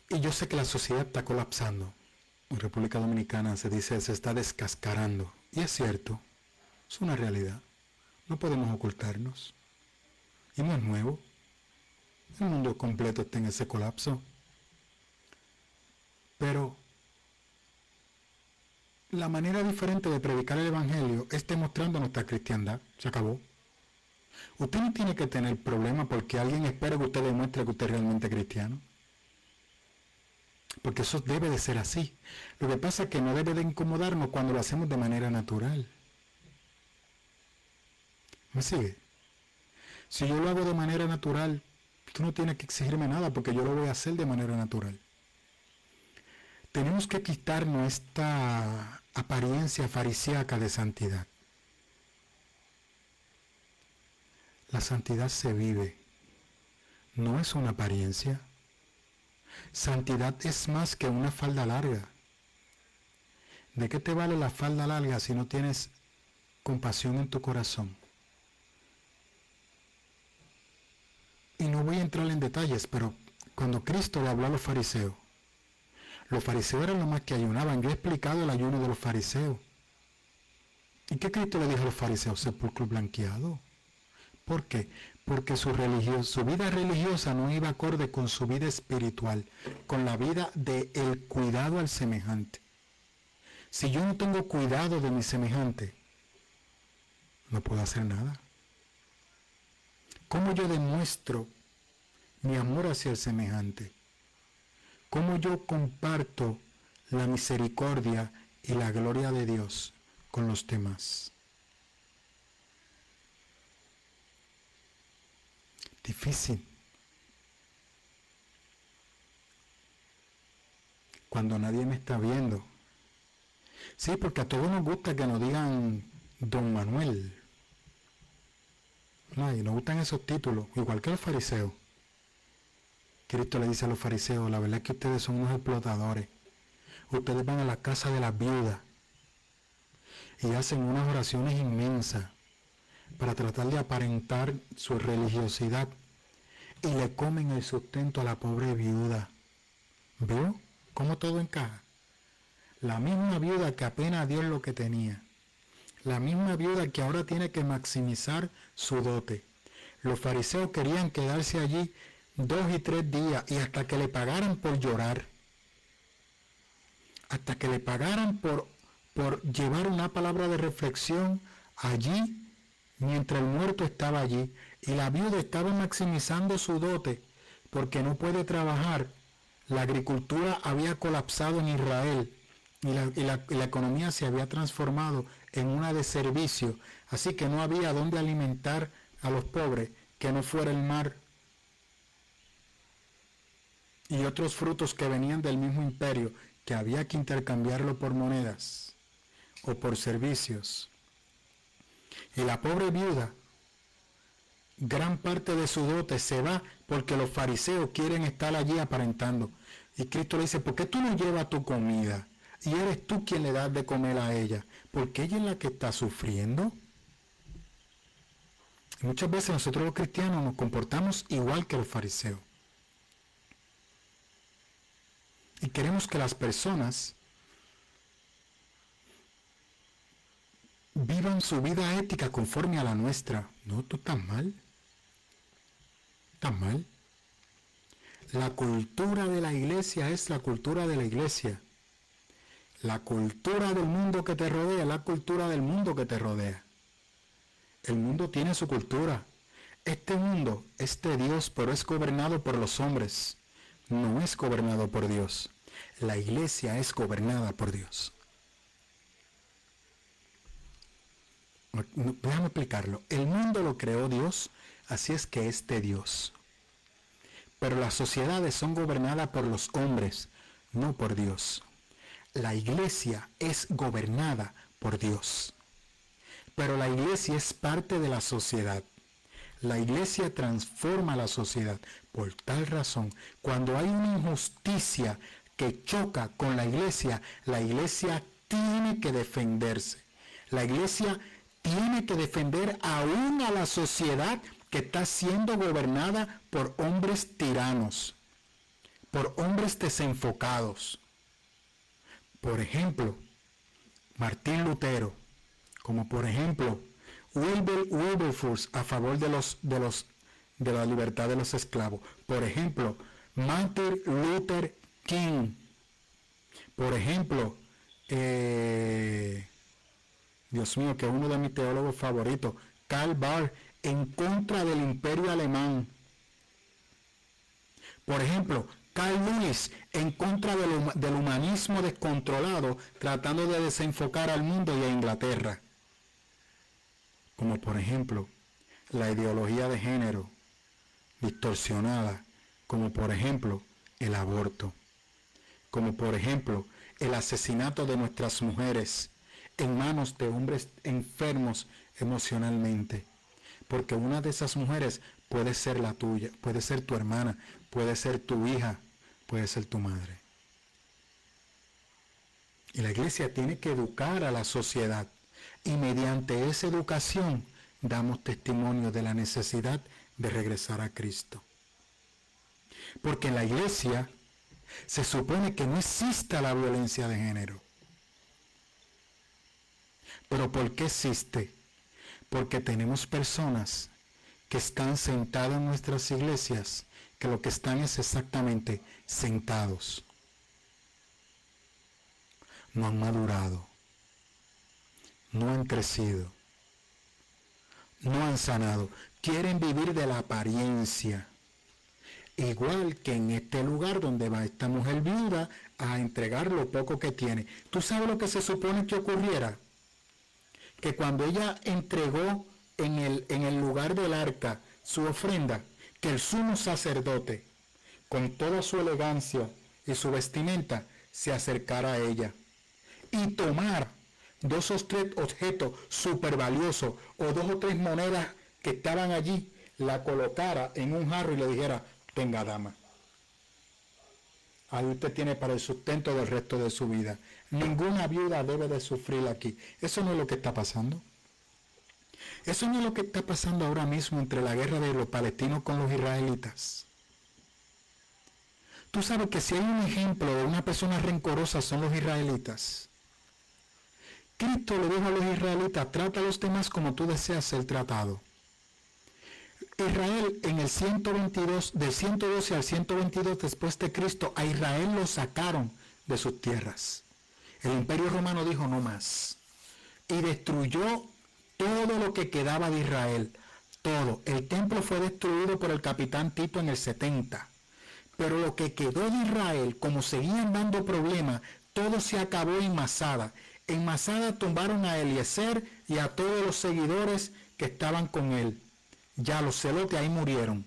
Y yo sé que la sociedad está colapsando. En República Dominicana se dice se está descascarando. Y es cierto, es una realidad. No podemos ocultarnos. Y no es nuevo. El mundo completo está en ese colapso. Pero la manera diferente de predicar el Evangelio es demostrando nuestra cristiandad. Se acabó. Usted no tiene que tener problema porque alguien espera que usted demuestre que usted es realmente cristiano. Porque eso debe de ser así. Lo que pasa es que no debe de incomodarnos cuando lo hacemos de manera natural. ¿Me sigue? Si yo lo hago de manera natural, tú no tienes que exigirme nada porque yo lo voy a hacer de manera natural. Tenemos que quitarnos esta apariencia farisíaca de santidad. La santidad se vive, no es una apariencia. Santidad es más que una falda larga. ¿De qué te vale la falda larga si no tienes compasión en tu corazón? Y no voy a entrar en detalles, pero cuando Cristo le habló a los fariseos eran los más que ayunaban. Yo he explicado el ayuno de los fariseos. ¿Y qué Cristo le dijo a los fariseos? Sepulcro blanqueado. ¿Por qué? Porque su vida religiosa no iba acorde con su vida espiritual, con la vida del cuidado al semejante. Si yo no tengo cuidado de mi semejante, no puedo hacer nada. ¿Cómo yo demuestro mi amor hacia el semejante? ¿Cómo yo comparto la misericordia y la gloria de Dios con los demás? Difícil. Cuando nadie me está viendo. Sí, porque a todos nos gusta que nos digan Don Manuel. No, y nos gustan esos títulos, igual que los fariseos. Cristo le dice a los fariseos, la verdad es que ustedes son unos explotadores. Ustedes van a la casa de las viudas y hacen unas oraciones inmensas para tratar de aparentar su religiosidad y le comen el sustento a la pobre viuda. ¿Vio cómo todo encaja? La misma viuda que apenas dio lo que tenía. La misma viuda que ahora tiene que maximizar su dote. Los fariseos querían quedarse allí 2 y 3 días y hasta que le pagaran por llorar. Hasta que le pagaran por llevar una palabra de reflexión allí mientras el muerto estaba allí y la viuda estaba maximizando su dote porque no puede trabajar. La agricultura había colapsado en Israel y la economía se había transformado en una de servicio, Así que no había dónde alimentar a los pobres que no fuera el mar. Y otros frutos que venían del mismo imperio, que había que intercambiarlo por monedas o por servicios. Y la pobre viuda, gran parte de su dote se va porque los fariseos quieren estar allí aparentando. Y Cristo le dice, ¿por qué tú no llevas tu comida? Y eres tú quien le das de comer a ella, porque ella es la que está sufriendo. Y muchas veces nosotros los cristianos nos comportamos igual que los fariseos. Y queremos que las personas vivan su vida ética conforme a la nuestra. No, tú estás mal. Estás mal. La cultura de la iglesia es la cultura de la iglesia. La cultura del mundo que te rodea es la cultura del mundo que te rodea. El mundo tiene su cultura. Este mundo es de Dios, pero es gobernado por los hombres. No es gobernado por Dios. La iglesia es gobernada por Dios. Déjame explicarlo. El mundo lo creó Dios, así es que es de Dios. Pero las sociedades son gobernadas por los hombres, no por Dios. La iglesia es gobernada por Dios. Pero la iglesia es parte de la sociedad. La iglesia transforma la sociedad. Por tal razón, cuando hay una injusticia que choca con la iglesia tiene que defenderse. La iglesia tiene que defender aún a la sociedad que está siendo gobernada por hombres tiranos, por hombres desenfocados. Por ejemplo, Martín Lutero, como por ejemplo Wilberforce a favor de la libertad de los esclavos. Por ejemplo, Martin Luther King. Por ejemplo, Dios mío, que es uno de mis teólogos favoritos, Karl Barth, en contra del imperio alemán. Por ejemplo, Carl Lewis, en contra del humanismo descontrolado, tratando de desenfocar al mundo y a Inglaterra. Como por ejemplo, la ideología de género distorsionada, como por ejemplo, el aborto, como por ejemplo, el asesinato de nuestras mujeres en manos de hombres enfermos emocionalmente. Porque una de esas mujeres puede ser la tuya, puede ser tu hermana, puede ser tu hija, puede ser tu madre. Y la iglesia tiene que educar a la sociedad. Y mediante esa educación damos testimonio de la necesidad de regresar a Cristo. Porque en la iglesia se supone que no exista la violencia de género. ¿Pero por qué existe? Porque tenemos personas que están sentadas en nuestras iglesias, que lo que están es exactamente sentados. No han madurado, no han crecido, no han sanado, quieren vivir de la apariencia. Igual que en este lugar donde va esta mujer viuda a entregar lo poco que tiene. ¿Tú sabes lo que se supone que ocurriera? Que cuando ella entregó en el lugar del arca su ofrenda, que el sumo sacerdote, con toda su elegancia y su vestimenta, se acercara a ella y tomara 2 o 3 objetos súper valiosos o 2 o 3 monedas que estaban allí, la colocara en un jarro y le dijera, tenga dama, ahí usted tiene para el sustento del resto de su vida. Ninguna viuda debe de sufrir aquí. Eso no es lo que está pasando. Eso no es lo que está pasando ahora mismo entre la guerra de los palestinos con los israelitas. Tú sabes que si hay un ejemplo de una persona rencorosa son los israelitas. Cristo le dijo a los israelitas, trata a los demás como tú deseas ser tratado. Israel en el 122, del 112 al 122 después de Cristo, a Israel lo sacaron de sus tierras. El Imperio Romano dijo no más. Y destruyó todo lo que quedaba de Israel. Todo. El templo fue destruido por el capitán Tito en el 70. Pero lo que quedó de Israel, como seguían dando problemas, todo se acabó en Masada. En Masada tumbaron a Eliezer, y a todos los seguidores que estaban con él. Ya los celotes ahí murieron.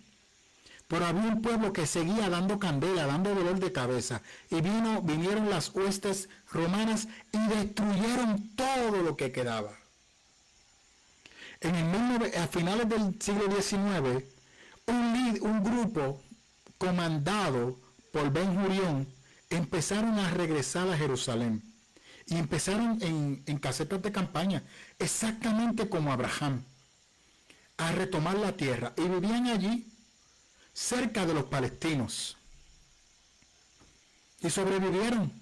Pero había un pueblo que seguía dando candela, dando dolor de cabeza. Y vinieron las huestes romanas y destruyeron todo lo que quedaba. A finales del siglo XIX, un grupo comandado por Ben-Gurión empezaron a regresar a Jerusalén. Y empezaron en casetas de campaña, exactamente como Abraham, a retomar la tierra. Y vivían allí, cerca de los palestinos. Y sobrevivieron.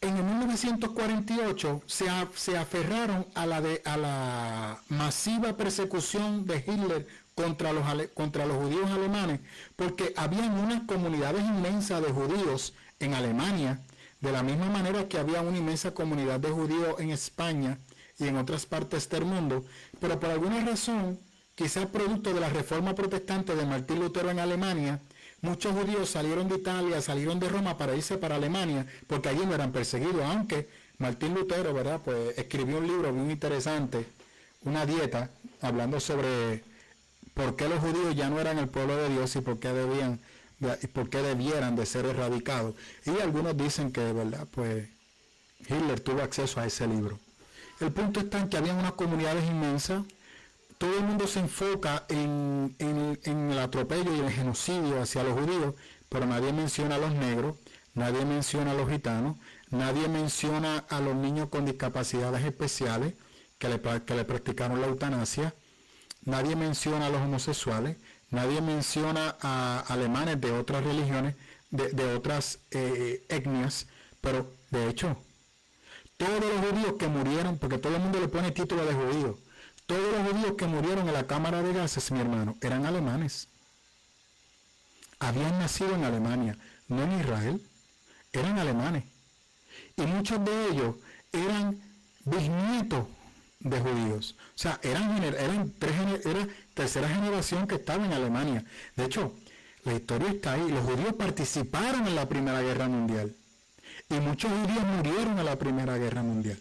En el 1948 se aferraron a la masiva persecución de Hitler contra los judíos alemanes, porque habían unas comunidades inmensas de judíos en Alemania, de la misma manera que había una inmensa comunidad de judíos en España y en otras partes del mundo, pero por alguna razón, quizás producto de la reforma protestante de Martín Lutero en Alemania, muchos judíos salieron de Italia, salieron de Roma para irse para Alemania, porque allí no eran perseguidos, aunque Martín Lutero, ¿verdad?, pues escribió un libro muy interesante, una dieta, hablando sobre por qué los judíos ya no eran el pueblo de Dios y por qué debieran de ser erradicados. Y algunos dicen que, ¿verdad?, pues Hitler tuvo acceso a ese libro. El punto está en que había unas comunidades inmensas. Todo el mundo se enfoca en el atropello y el genocidio hacia los judíos, pero nadie menciona a los negros, nadie menciona a los gitanos, nadie menciona a los niños con discapacidades especiales que le practicaron la eutanasia, nadie menciona a los homosexuales, nadie menciona a alemanes de otras religiones, de otras etnias, pero de hecho, todos los judíos que murieron, porque todo el mundo le pone título de judío, todos los judíos que murieron en la cámara de gases, mi hermano, eran alemanes. Habían nacido en Alemania, no en Israel, eran alemanes. Y muchos de ellos eran bisnietos de judíos. O sea, era tercera generación que estaba en Alemania. De hecho, la historia está ahí. Los judíos participaron en la Primera Guerra Mundial. Y muchos judíos murieron en la Primera Guerra Mundial.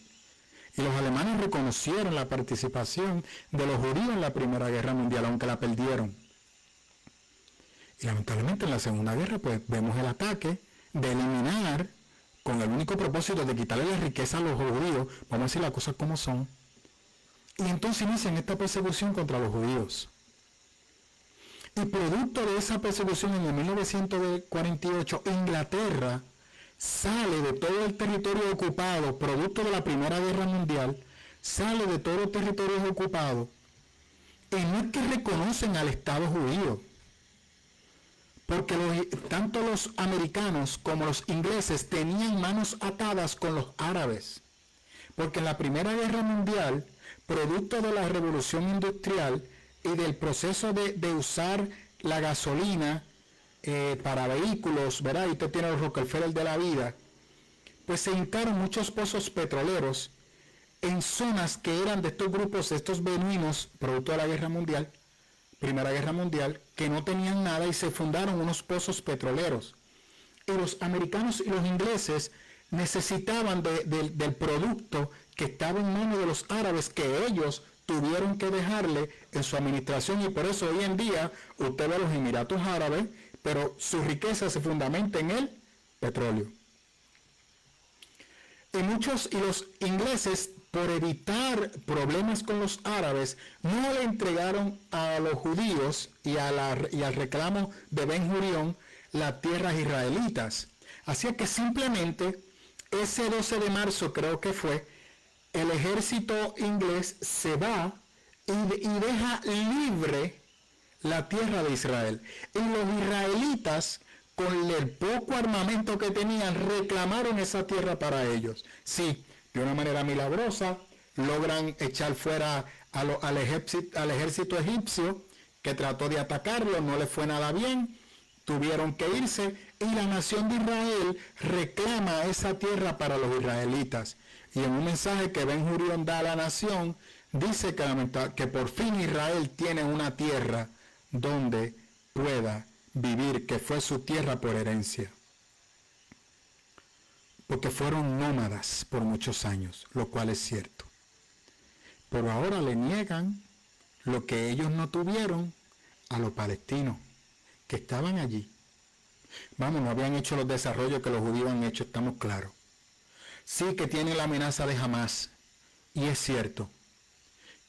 Y los alemanes reconocieron la participación de los judíos en la Primera Guerra Mundial, aunque la perdieron. Y lamentablemente en la Segunda Guerra, pues vemos el ataque de eliminar, con el único propósito de quitarle la riqueza a los judíos, vamos a decir las cosas como son. Y entonces inician esta persecución contra los judíos. Y producto de esa persecución en el 1948, Inglaterra sale de todo el territorio ocupado, producto de la Primera Guerra Mundial, sale de todos los territorios ocupados, y no es que reconocen al Estado judío, porque tanto los americanos como los ingleses tenían manos atadas con los árabes, porque en la Primera Guerra Mundial, producto de la Revolución Industrial y del proceso de usar la gasolina para vehículos, ¿verdad? Y usted tiene los Rockefeller de la vida, pues se hincaron muchos pozos petroleros en zonas que eran de estos grupos, de estos beduinos, producto de la Guerra Mundial, Primera Guerra Mundial, que no tenían nada y se fundaron unos pozos petroleros. Y los americanos y los ingleses necesitaban del producto que estaba en manos de los árabes, que ellos tuvieron que dejarle en su administración, y por eso hoy en día usted ve a los Emiratos Árabes, pero su riqueza se fundamenta en el petróleo. Y los ingleses, por evitar problemas con los árabes, no le entregaron a los judíos y al reclamo de Ben-Gurión las tierras israelitas. Así que simplemente ese 12 de marzo, creo que fue, el ejército inglés se va y deja libre la tierra de Israel. Y los israelitas, con el poco armamento que tenían, reclamaron esa tierra para ellos. Sí, de una manera milagrosa, logran echar fuera al ejército egipcio, que trató de atacarlo, no le fue nada bien, tuvieron que irse, y la nación de Israel reclama esa tierra para los israelitas. Y en un mensaje que Ben-Gurión da a la nación, dice que por fin Israel tiene una tierra donde pueda vivir, que fue su tierra por herencia. Porque fueron nómadas por muchos años, lo cual es cierto. Pero ahora le niegan lo que ellos no tuvieron a los palestinos que estaban allí. Vamos, no habían hecho los desarrollos que los judíos han hecho, estamos claros. Sí que tienen la amenaza de Hamás, y es cierto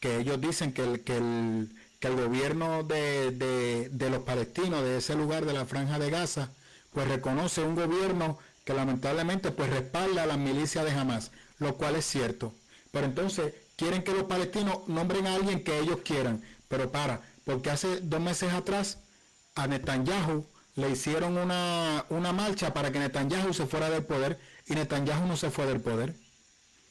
que ellos dicen que el gobierno de los palestinos, de ese lugar de la Franja de Gaza, pues reconoce un gobierno que lamentablemente pues respalda a las milicias de Hamás, lo cual es cierto. Pero entonces quieren que los palestinos nombren a alguien que ellos quieran, pero porque hace 2 meses atrás a Netanyahu le hicieron una marcha para que Netanyahu se fuera del poder, y Netanyahu no se fue del poder.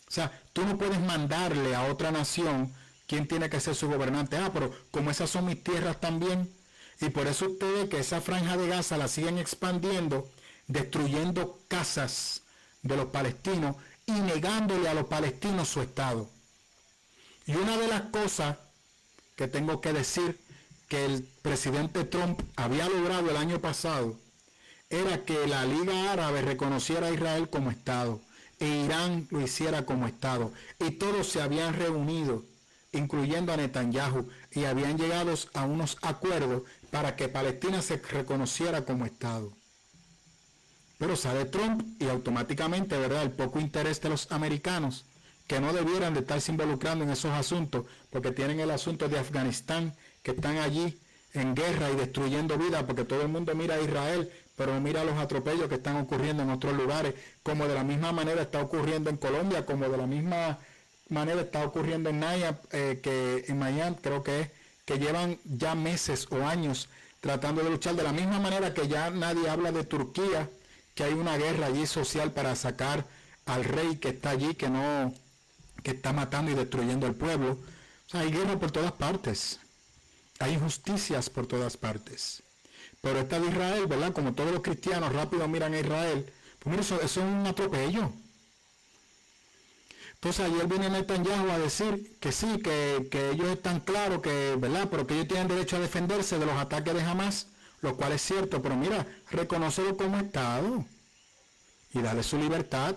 O sea, tú no puedes mandarle a otra nación quién tiene que ser su gobernante. Pero como esas son mis tierras también, y por eso usted ve que esa Franja de Gaza la siguen expandiendo, destruyendo casas de los palestinos y negándole a los palestinos su estado. Y una de las cosas que tengo que decir que el presidente Trump había logrado el año pasado era que la Liga Árabe reconociera a Israel como Estado e Irán lo hiciera como Estado, y todos se habían reunido, incluyendo a Netanyahu, y habían llegado a unos acuerdos para que Palestina se reconociera como Estado. Pero sale Trump y automáticamente, ¿verdad?, el poco interés de los americanos, que no debieran de estarse involucrando en esos asuntos, porque tienen el asunto de Afganistán, que están allí en guerra y destruyendo vidas, porque todo el mundo mira a Israel, pero mira los atropellos que están ocurriendo en otros lugares, como de la misma manera está ocurriendo en Colombia, como de la misma manera está ocurriendo en Naya, que en Miami creo que es, que llevan ya meses o años tratando de luchar, de la misma manera que ya nadie habla de Turquía, que hay una guerra allí social para sacar al rey que está allí, que está matando y destruyendo el pueblo. O sea, hay guerra por todas partes, hay injusticias por todas partes. Pero esta de Israel, ¿verdad? Como todos los cristianos rápido miran a Israel, pues mira, eso es un atropello. Entonces ayer viene Netanyahu a decir que sí, que ellos están claros, que, ¿verdad?, pero que ellos tienen derecho a defenderse de los ataques de Hamás, lo cual es cierto, pero mira, reconócelo como Estado y dale su libertad.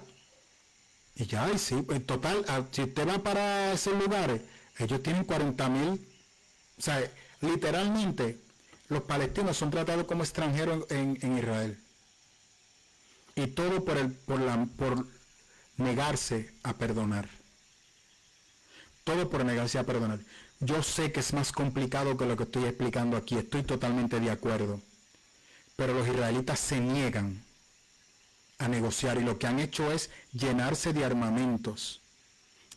Y ya, y sí, en total, si usted va para esos lugares, ellos tienen 40.000, o sea, literalmente, los palestinos son tratados como extranjeros en Israel. Y todo por negarse a perdonar. Todo por negarse a perdonar. Yo sé que es más complicado que lo que estoy explicando aquí, estoy totalmente de acuerdo. Pero los israelitas se niegan a negociar, y lo que han hecho es llenarse de armamentos.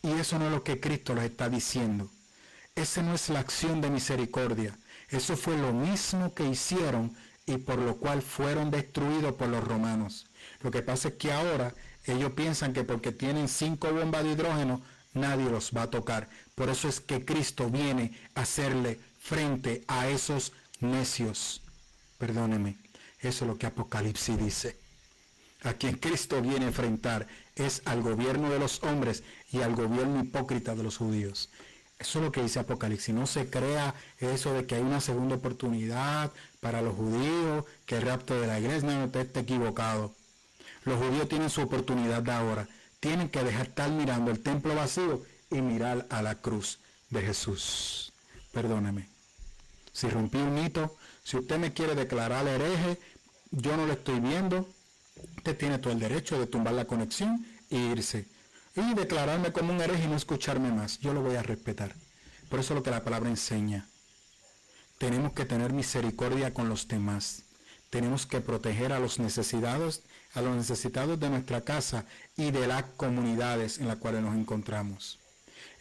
Y eso no es lo que Cristo les está diciendo. Esa no es la acción de misericordia. Eso fue lo mismo que hicieron y por lo cual fueron destruidos por los romanos. Lo que pasa es que ahora ellos piensan que porque tienen 5 bombas de hidrógeno, nadie los va a tocar. Por eso es que Cristo viene a hacerle frente a esos necios. Perdóneme, eso es lo que Apocalipsis dice. A quien Cristo viene a enfrentar es al gobierno de los hombres y al gobierno hipócrita de los judíos. Eso es lo que dice Apocalipsis. No se crea eso de que hay una segunda oportunidad para los judíos, que el rapto de la iglesia. No, usted está equivocado. Los judíos tienen su oportunidad de ahora. Tienen que dejar de estar mirando el templo vacío y mirar a la cruz de Jesús. Perdóneme. Si rompí un hito, si usted me quiere declarar hereje, yo no lo estoy viendo. Usted tiene todo el derecho de tumbar la conexión e irse. Y declararme como un hereje y no escucharme más. Yo lo voy a respetar. Por eso es lo que la palabra enseña. Tenemos que tener misericordia con los demás. Tenemos que proteger a los necesitados de nuestra casa y de las comunidades en las cuales nos encontramos.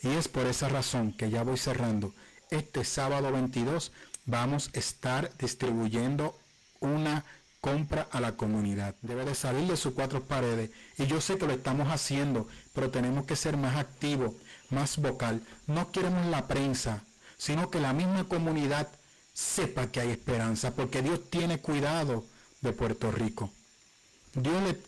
Y es por esa razón que ya voy cerrando. Este sábado 22 vamos a estar distribuyendo una compra a la comunidad. Debe de salir de sus 4 paredes. Y yo sé que lo estamos haciendo, pero tenemos que ser más activos, más vocal. No queremos la prensa, sino que la misma comunidad sepa que hay esperanza, porque Dios tiene cuidado de Puerto Rico.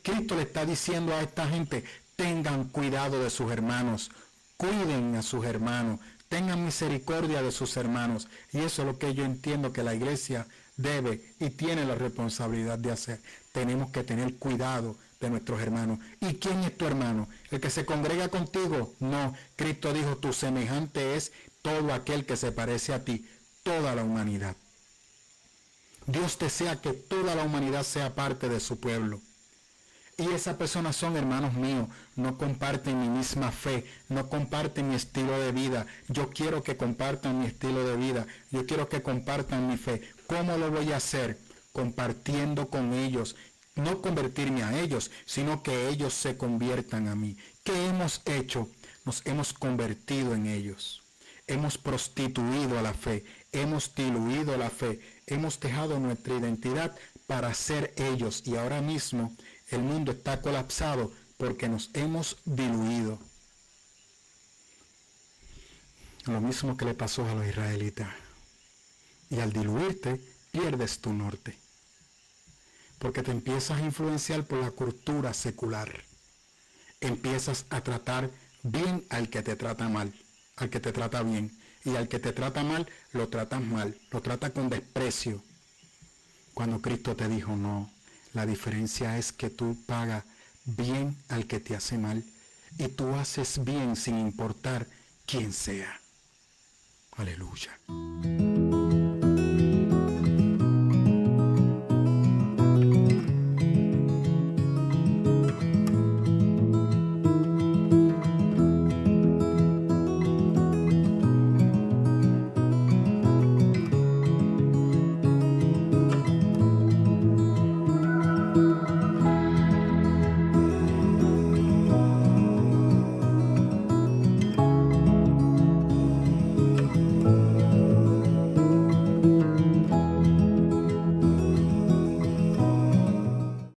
Cristo le está diciendo a esta gente, tengan cuidado de sus hermanos, cuiden a sus hermanos, tengan misericordia de sus hermanos. Y eso es lo que yo entiendo que la iglesia debe y tiene la responsabilidad de hacer. Tenemos que tener cuidado de nuestros hermanos. ¿Y quién es tu hermano? ¿El que se congrega contigo? No. Cristo dijo, tu semejante es todo aquel que se parece a ti, toda la humanidad. Dios desea que toda la humanidad sea parte de su pueblo. Y esas personas son hermanos míos, no comparten mi misma fe, no comparten mi estilo de vida. Yo quiero que compartan mi estilo de vida, yo quiero que compartan mi fe. ¿Cómo lo voy a hacer? Compartiendo con ellos, no convertirme a ellos, sino que ellos se conviertan a mí. ¿Qué hemos hecho? Nos hemos convertido en ellos. Hemos prostituido a la fe, hemos diluido la fe, hemos dejado nuestra identidad para ser ellos y ahora mismo el mundo está colapsado porque nos hemos diluido. Lo mismo que le pasó a los israelitas. Y al diluirte, pierdes tu norte. Porque te empiezas a influenciar por la cultura secular. Empiezas a tratar bien al que te trata mal, al que te trata bien. Y al que te trata mal, lo tratas mal, lo trata con desprecio. Cuando Cristo te dijo no. La diferencia es que tú pagas bien al que te hace mal y tú haces bien sin importar quién sea. Aleluya.